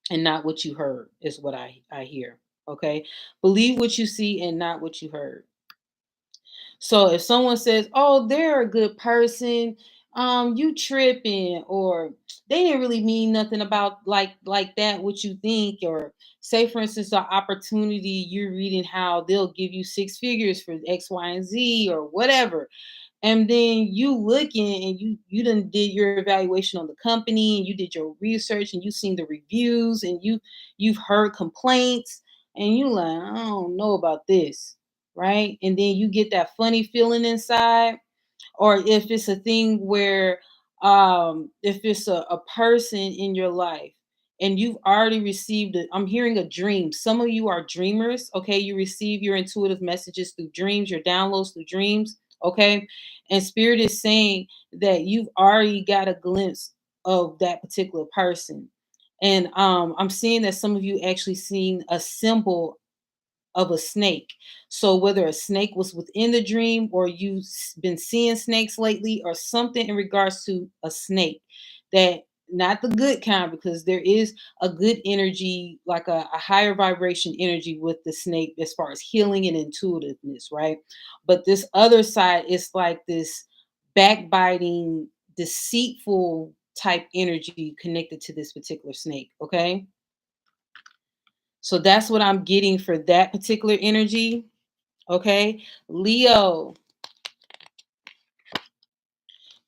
and not what you heard is what I hear. Okay, believe what you see and not what you heard. So if someone says, "Oh, they're a good person," you tripping, or they didn't really mean nothing about like that, what you think, or say for instance, an opportunity you're reading how they'll give you six figures for X, Y, and Z or whatever. And then you looking and you done did your evaluation on the company and you did your research and you seen the reviews and you've heard complaints and you like, I don't know about this, right? And then you get that funny feeling inside. Or if it's a thing where if it's a person in your life and you've already received it, I'm hearing a dream. Some of you are dreamers. Okay, you receive your intuitive messages through dreams, your downloads through dreams. Okay, and spirit is saying that you've already got a glimpse of that particular person. And I'm seeing that some of you actually seen a symbol of a snake. So whether a snake was within the dream or you've been seeing snakes lately or something in regards to a snake, that not the good kind, because there is a good energy, like a higher vibration energy with the snake as far as healing and intuitiveness, right? But this other side is like this backbiting, deceitful type energy connected to this particular snake. Okay. So that's what I'm getting for that particular energy. Okay. Leo,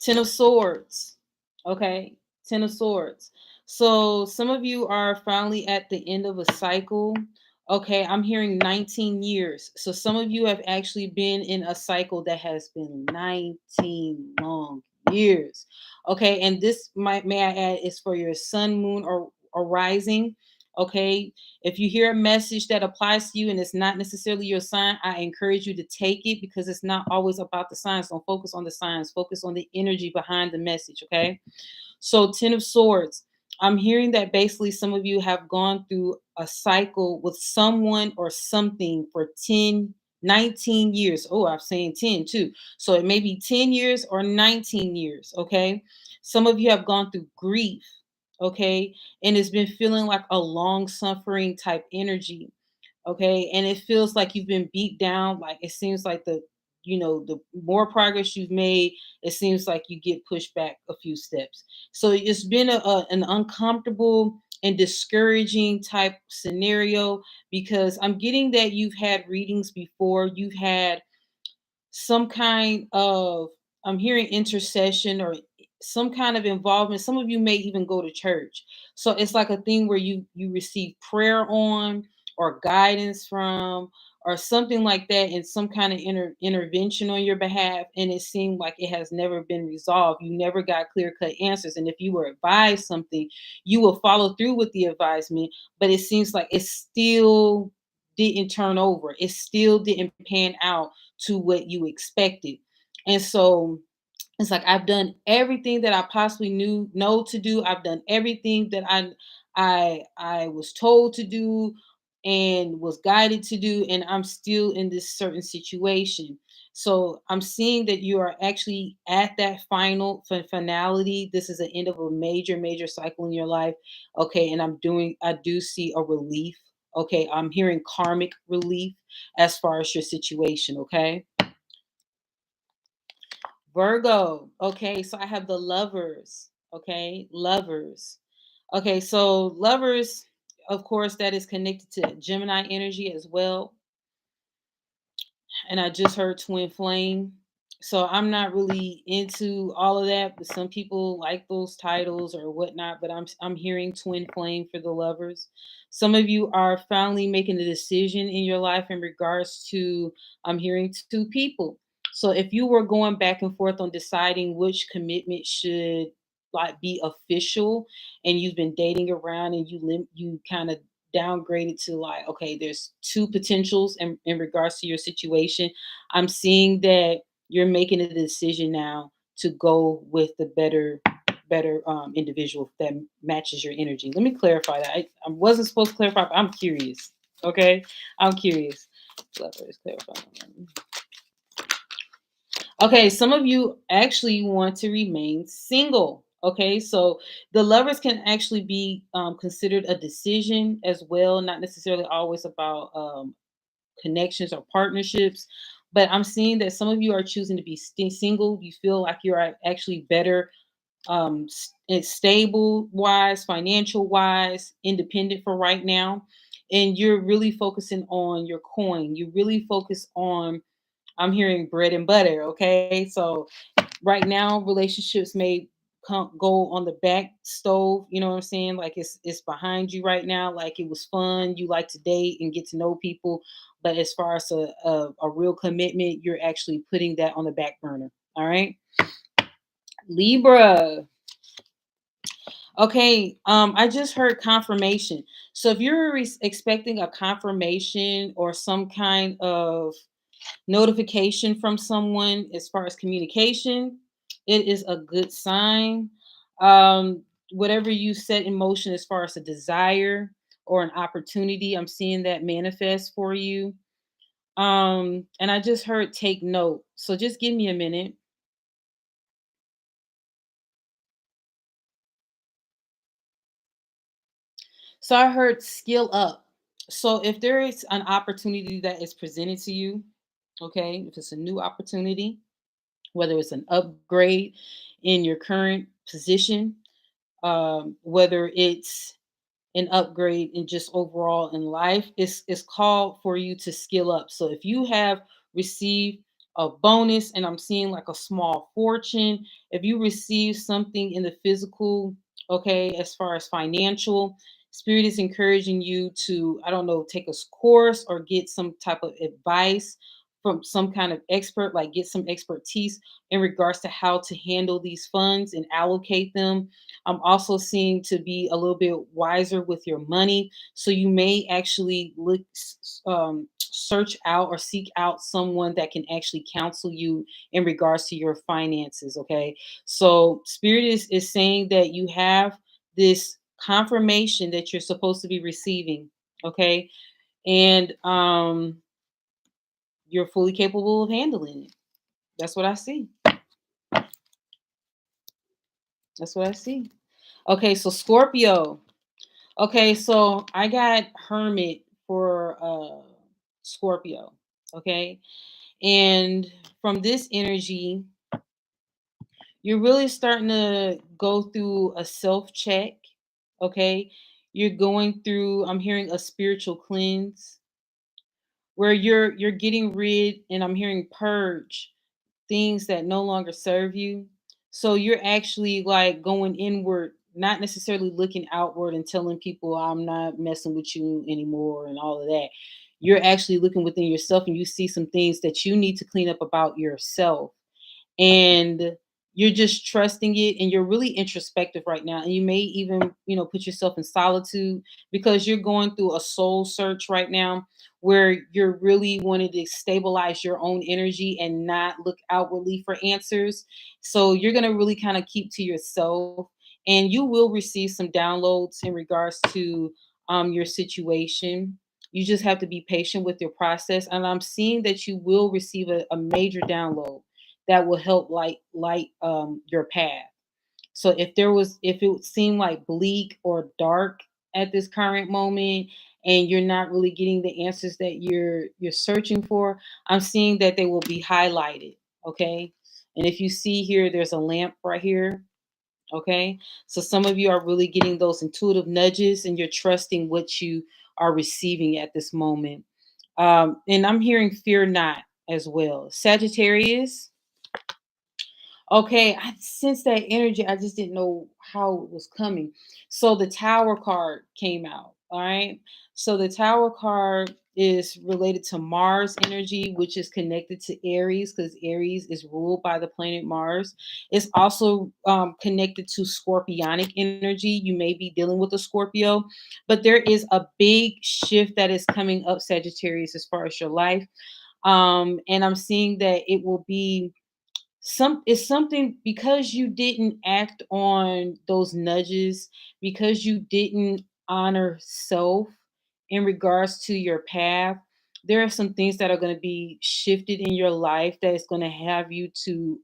10 of Swords. Okay. 10 of Swords. So some of you are finally at the end of a cycle. Okay. I'm hearing 19 years. So some of you have actually been in a cycle that has been 19 long years. Okay. And this might, may I add, is for your sun, moon, or rising. Okay. If you hear a message that applies to you and it's not necessarily your sign, I encourage you to take it, because it's not always about the signs. Don't focus on the signs, focus on the energy behind the message. Okay. So 10 of Swords. I'm hearing that basically some of you have gone through a cycle with someone or something for 10, 19 years. Oh, I'm saying 10 too. So it may be 10 years or 19 years. Okay. Some of you have gone through grief. Okay. And it's been feeling like a long suffering type energy. Okay. And it feels like you've been beat down. Like it seems like the more progress you've made, it seems like you get pushed back a few steps. So it's been an uncomfortable and discouraging type scenario, because I'm getting that you've had readings before. You've had some kind of, I'm hearing intercession or some kind of involvement. Some of you may even go to church. So it's like a thing where you receive prayer on, or guidance from, or something like that, and some kind of intervention on your behalf, and it seemed like it has never been resolved. You never got clear cut answers, and if you were advised something, you will follow through with the advisement, but it seems like it still didn't turn over. It still didn't pan out to what you expected. And so it's like I've done everything that I possibly knew know to do. I've done everything that I was told to do and was guided to do, and I'm still in this certain situation. So I'm seeing that you are actually at that finality. This is the end of a major cycle in your life. Okay, and I do see a relief. Okay, I'm hearing karmic relief as far as your situation. Okay. Virgo. Okay, so I have the Lovers. Okay, Lovers. Okay, so Lovers, of course, that is connected to Gemini energy as well. And I just heard twin flame. So I'm not really into all of that, but some people like those titles or whatnot. But I'm hearing twin flame for the Lovers. Some of you are finally making a decision in your life in regards to, I'm hearing two people. So if you were going back and forth on deciding which commitment should like be official, and you've been dating around and you kind of downgraded to like, okay, there's two potentials in regards to your situation. I'm seeing that you're making a decision now to go with the better individual that matches your energy. Let me clarify that. I wasn't supposed to clarify, but I'm curious. Okay, I'm curious. Let's clarify. Okay, some of you actually want to remain single. Okay, so the Lovers can actually be considered a decision as well, not necessarily always about connections or partnerships. But I'm seeing that some of you are choosing to be single. You feel like you're actually better, stable wise, financial wise, independent for right now. And you're really focusing on your coin. You really focus on, I'm hearing bread and butter. Okay, so right now relationships may go on the back stove, you know what I'm saying, like it's behind you right now. Like it was fun, you like to date and get to know people, but as far as a real commitment, you're actually putting that on the back burner. All right. Libra. Okay, I just heard confirmation. So if you're expecting a confirmation or some kind of notification from someone as far as communication, it is a good sign. Whatever you set in motion as far as a desire or an opportunity. I'm seeing that manifest for you. And I just heard take note. So just give me a minute. So I heard skill up. So if there is an opportunity that is presented to you, okay, if it's a new opportunity, whether it's an upgrade in your current position, whether it's an upgrade in just overall in life, it's called for you to skill up. So if you have received a bonus, and I'm seeing like a small fortune, if you receive something in the physical, okay, as far as financial, spirit is encouraging you to, I don't know, take a course or get some type of advice from some kind of expert, like get some expertise in regards to how to handle these funds and allocate them. I'm also seeing to be a little bit wiser with your money. So you may actually look, search out or seek out someone that can actually counsel you in regards to your finances. Okay. So Spirit is saying that you have this confirmation that you're supposed to be receiving. Okay. And you're fully capable of handling it. That's what I see. That's what I see. Okay. So Scorpio. Okay, so I got Hermit for Scorpio. Okay. And from this energy, you're really starting to go through a self check. Okay. You're going through, I'm hearing a spiritual cleanse where you're getting rid, and I'm hearing purge things that no longer serve you. So you're actually like going inward, not necessarily looking outward and telling people I'm not messing with you anymore and all of that. You're actually looking within yourself, and you see some things that you need to clean up about yourself, and you're just trusting it, and you're really introspective right now, and you may even, put yourself in solitude because you're going through a soul search right now where you're really wanting to stabilize your own energy and not look outwardly for answers. So you're going to really kind of keep to yourself, and you will receive some downloads in regards to your situation. You just have to be patient with your process, and I'm seeing that you will receive a major download that will help light your path. So if it seemed like bleak or dark at this current moment, and you're not really getting the answers that you're searching for, I'm seeing that they will be highlighted. Okay. And if you see here, there's a lamp right here. Okay. So some of you are really getting those intuitive nudges, and you're trusting what you are receiving at this moment. And I'm hearing fear not as well. Sagittarius. Okay, I sensed that energy. I just didn't know how it was coming. So the Tower card came out. All right. So the Tower card is related to Mars energy, which is connected to Aries because Aries is ruled by the planet Mars. It's also connected to Scorpionic energy. You may be dealing with a Scorpio, but there is a big shift that is coming up, Sagittarius, as far as your life. And I'm seeing that it will be it's something because you didn't act on those nudges, because you didn't honor self in regards to your path. There are some things that are going to be shifted in your life that is going to have you to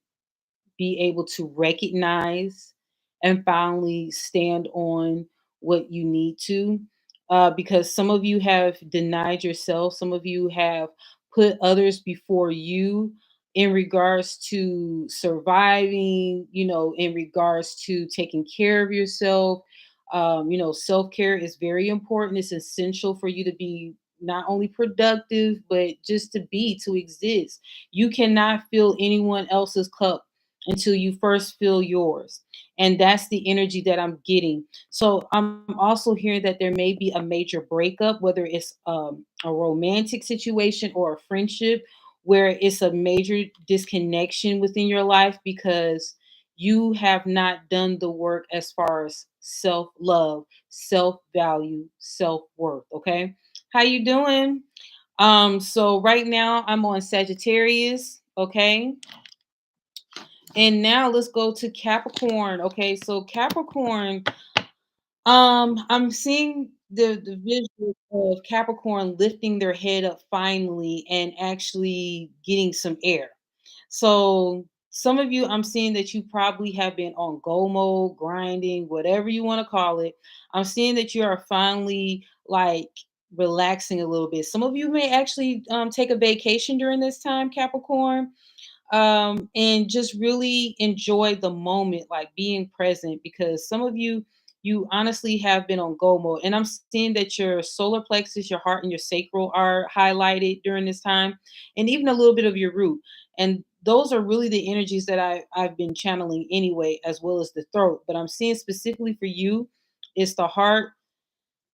be able to recognize and finally stand on what you need to. Because some of you have denied yourself, some of you have put others before you in regards to surviving, in regards to taking care of yourself. Self care is very important. It's essential for you to be not only productive, but just to exist. You cannot fill anyone else's cup until you first feel yours. And that's the energy that I'm getting. So I'm also hearing that there may be a major breakup, whether it's a romantic situation or a friendship, where it's a major disconnection within your life because you have not done the work as far as self-love, self-value, self-worth. Okay. How you doing? So right now I'm on Sagittarius. Okay. And now let's go to Capricorn. Okay, so Capricorn, I'm seeing the visual of Capricorn lifting their head up finally and actually getting some air. So some of you, I'm seeing that you probably have been on go mode, grinding, whatever you want to call it. I'm seeing that you are finally like relaxing a little bit. Some of you may actually take a vacation during this time, Capricorn, and just really enjoy the moment, like being present, because some of you, you honestly have been on go mode. And I'm seeing that your solar plexus, your heart, and your sacral are highlighted during this time, and even a little bit of your root. And those are really the energies that I've been channeling anyway, as well as the throat. But I'm seeing specifically for you, it's the heart,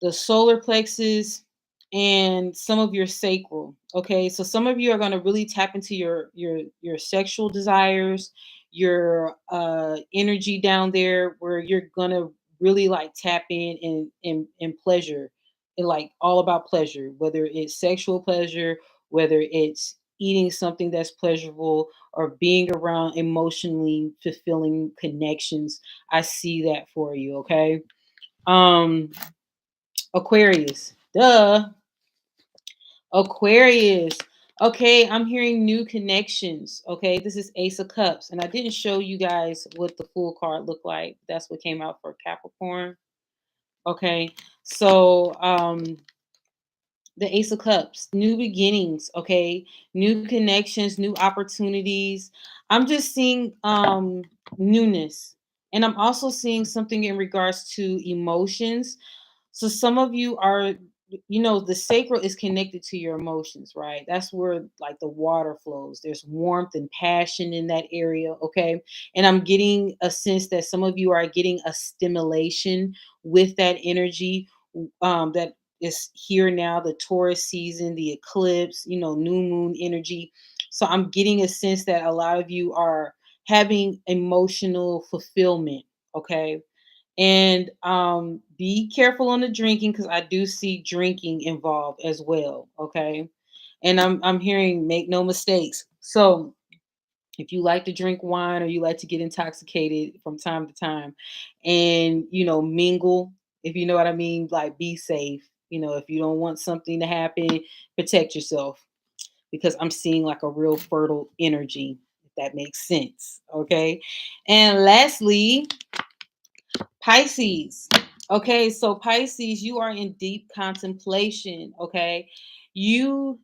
the solar plexus, and some of your sacral. Okay, so some of you are going to really tap into your sexual desires, your energy down there, where you're going to really like tap in pleasure, and like all about pleasure, whether it's sexual pleasure, whether it's eating something that's pleasurable, or being around emotionally fulfilling connections. I see that for you. Okay. um Aquarius. Duh. Aquarius. Okay, I'm hearing new connections. Okay, this is Ace of Cups. And I didn't show you guys what the full card looked like. That's what came out for Capricorn. Okay, so the Ace of Cups, new beginnings, okay, new connections, new opportunities. I'm just seeing newness. And I'm also seeing something in regards to emotions. So some of you are, the sacral is connected to your emotions, right? That's where like the water flows. There's warmth and passion in that area, okay? And I'm getting a sense that some of you are getting a stimulation with that energy, that is here now, the Taurus season, the eclipse, new moon energy. So I'm getting a sense that a lot of you are having emotional fulfillment, okay? And be careful on the drinking, because I do see drinking involved as well. Okay. And I'm hearing make no mistakes. So if you like to drink wine, or you like to get intoxicated from time to time, and mingle, if you know what I mean, like be safe. If you don't want something to happen, protect yourself, because I'm seeing like a real fertile energy, if that makes sense. Okay. And lastly, Pisces. Okay, so Pisces, you are in deep contemplation. Okay, you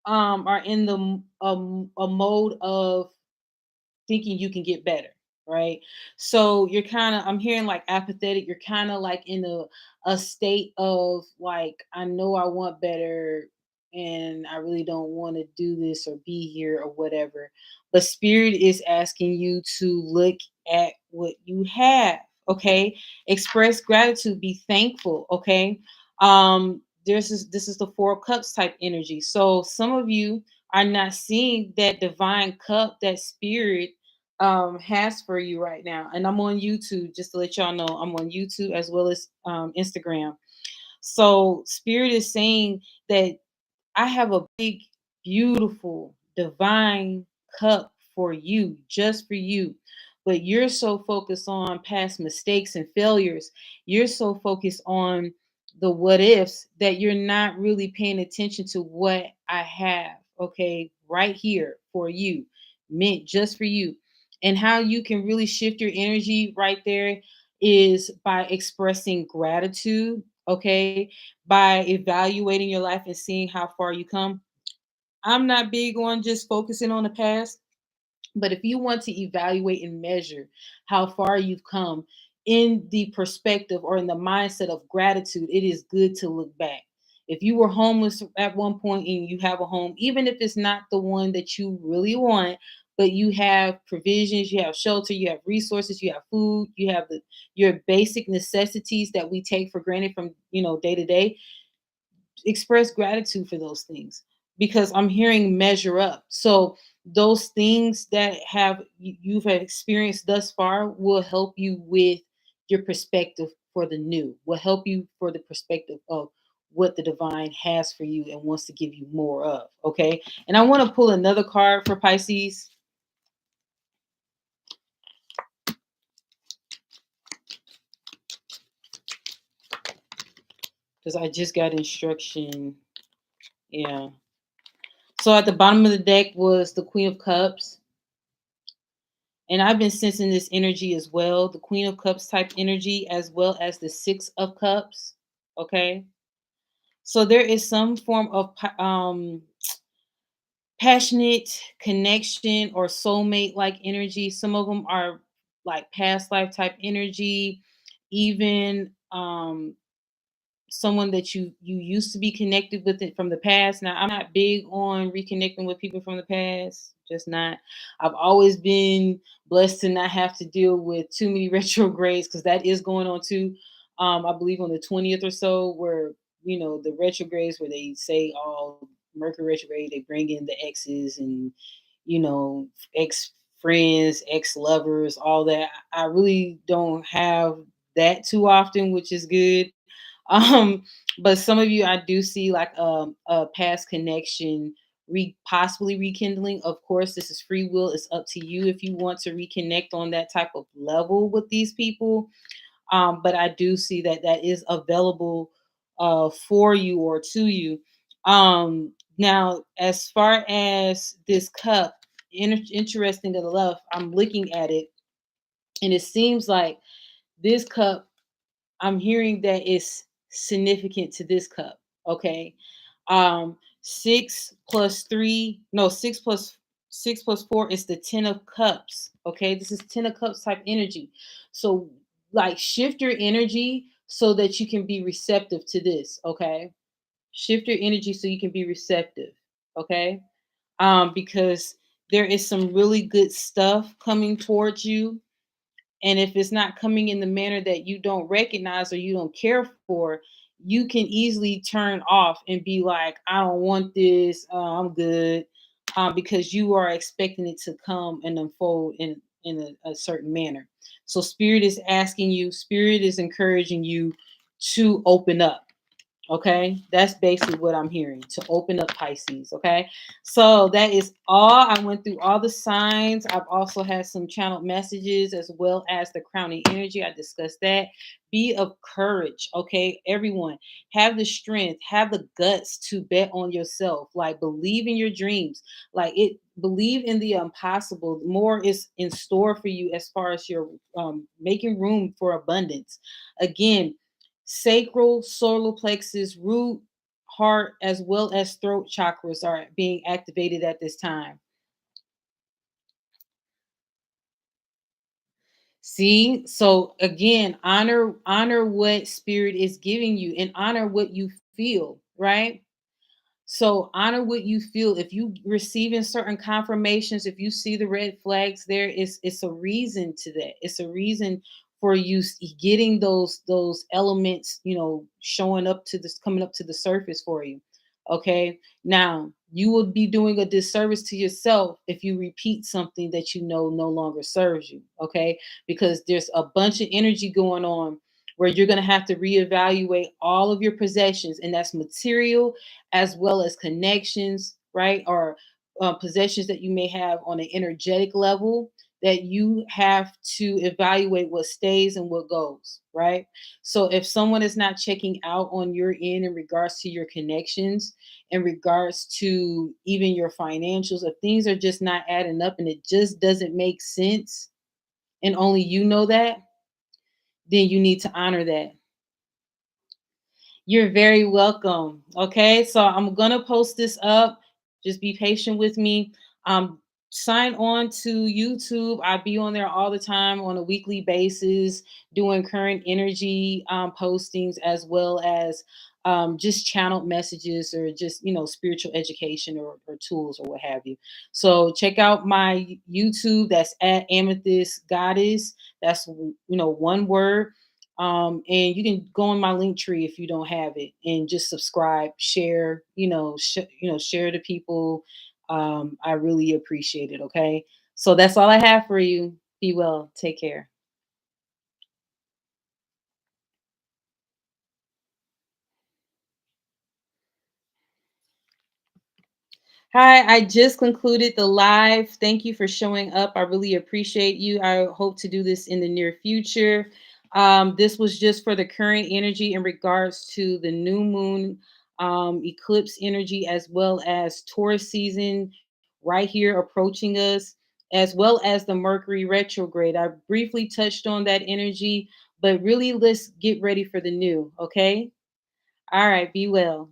are in a mode of thinking you can get better, right? So you're kind of, I'm hearing like apathetic. You're kind of like in a state of like, I know I want better, and I really don't want to do this or be here or whatever. But spirit is asking you to look at what you have. Okay, express gratitude, be thankful. Okay, this is the Four of Cups type energy. So some of you are not seeing that divine cup that spirit has for you right now. And I'm on YouTube, just to let y'all know, I'm on YouTube as well as Instagram. So spirit is saying that I have a big, beautiful, divine cup for you, just for you. But you're so focused on past mistakes and failures. You're so focused on the what ifs that you're not really paying attention to what I have, okay, right here for you, meant just for you. And how you can really shift your energy right there is by expressing gratitude, okay, by evaluating your life and seeing how far you come. I'm not big on just focusing on the past, but if you want to evaluate and measure how far you've come in the perspective or in the mindset of gratitude, it is good to look back. If you were homeless at one point and you have a home, even if it's not the one that you really want, but you have provisions, you have shelter, you have resources, you have food, you have your basic necessities that we take for granted from day to day, express gratitude for those things, because I'm hearing measure up. So those things that you've experienced thus far will help you with your perspective for the new, will help you for the perspective of what the divine has for you and wants to give you more of. Okay. And I want to pull another card for Pisces. because I just got instruction. Yeah. So at the bottom of the deck was the Queen of Cups. And I've been sensing this energy as well, the Queen of Cups type energy, as well as the Six of Cups. Okay. So there is some form of passionate connection or soulmate like energy. Some of them are like past life type energy, even someone that you used to be connected with it from the past. Now, I'm not big on reconnecting with people from the past, just not. I've always been blessed to not have to deal with too many retrogrades because that is going on too. I believe on the 20th or so, where the retrogrades where they say all Mercury retrograde, they bring in the exes and ex friends, ex lovers, all that. I really don't have that too often, which is good. um but some of you, I do see like a past connection possibly rekindling. Of course, this is free will. It's up to you if you want to reconnect on that type of level with these people. But I do see that that is available for you or to you. Now, as far as this cup, interesting to the left, I'm looking at it, and it seems like this cup, I'm hearing that it's significant to this cup. Okay. 6 plus 3, no, 6 plus 4 is the 10 of cups. Okay. This is 10 of cups type energy. So like shift your energy so that you can be receptive to this. Okay. Shift your energy so you can be receptive. Okay. Because there is some really good stuff coming towards you, and if it's not coming in the manner that you don't recognize or you don't care for, you can easily turn off and be like, I don't want this. I'm good. Because you are expecting it to come and unfold in a certain manner. So, Spirit is asking you, Spirit is encouraging you to open up. Okay, that's basically what I'm hearing, to open up, Pisces. Okay, so that is all. I went through all the signs. I've also had some channeled messages as well as the crowning energy. I discussed that. Be of courage. Okay, everyone, have the strength, have the guts to bet on yourself. Like, believe in your dreams. Like, believe in the impossible. More is in store for you as far as your making room for abundance. Again, sacral, solar plexus, root, heart, as well as throat chakras are being activated at this time. See, so again, honor what spirit is giving you and honor what you feel, right? So honor what you feel. If you receiving certain confirmations, if you see the red flags there, it's a reason to that. It's a reason for you getting those elements, showing up to this, coming up to the surface for you. Okay. Now you will be doing a disservice to yourself if you repeat something that you know no longer serves you. Okay. Because there's a bunch of energy going on where you're going to have to reevaluate all of your possessions, and that's material as well as connections, right? Or possessions that you may have on an energetic level, that you have to evaluate what stays and what goes, right? So if someone is not checking out on your end in regards to your connections, in regards to even your financials, if things are just not adding up and it just doesn't make sense, and only you know that, then you need to honor that. You're very welcome. Okay, so I'm gonna post this up. Just be patient with me. Um, Sign on to YouTube. I be on there all the time on a weekly basis, doing current energy postings, as well as just channeled messages, or just spiritual education, or tools, or what have you. So check out my YouTube. That's at Amethyst Goddess. That's one word. And you can go on my link tree if you don't have it, and just subscribe, share, share to people. I really appreciate it. Okay. So that's all I have for you. Be well. Take care. Hi, I just concluded the live. Thank you for showing up. I really appreciate you. I hope to do this in the near future. This was just for the current energy in regards to the new moon eclipse energy, as well as Taurus season right here approaching us, as well as the Mercury retrograde. I briefly touched on that energy, but really let's get ready for the new. Okay. All right. Be well.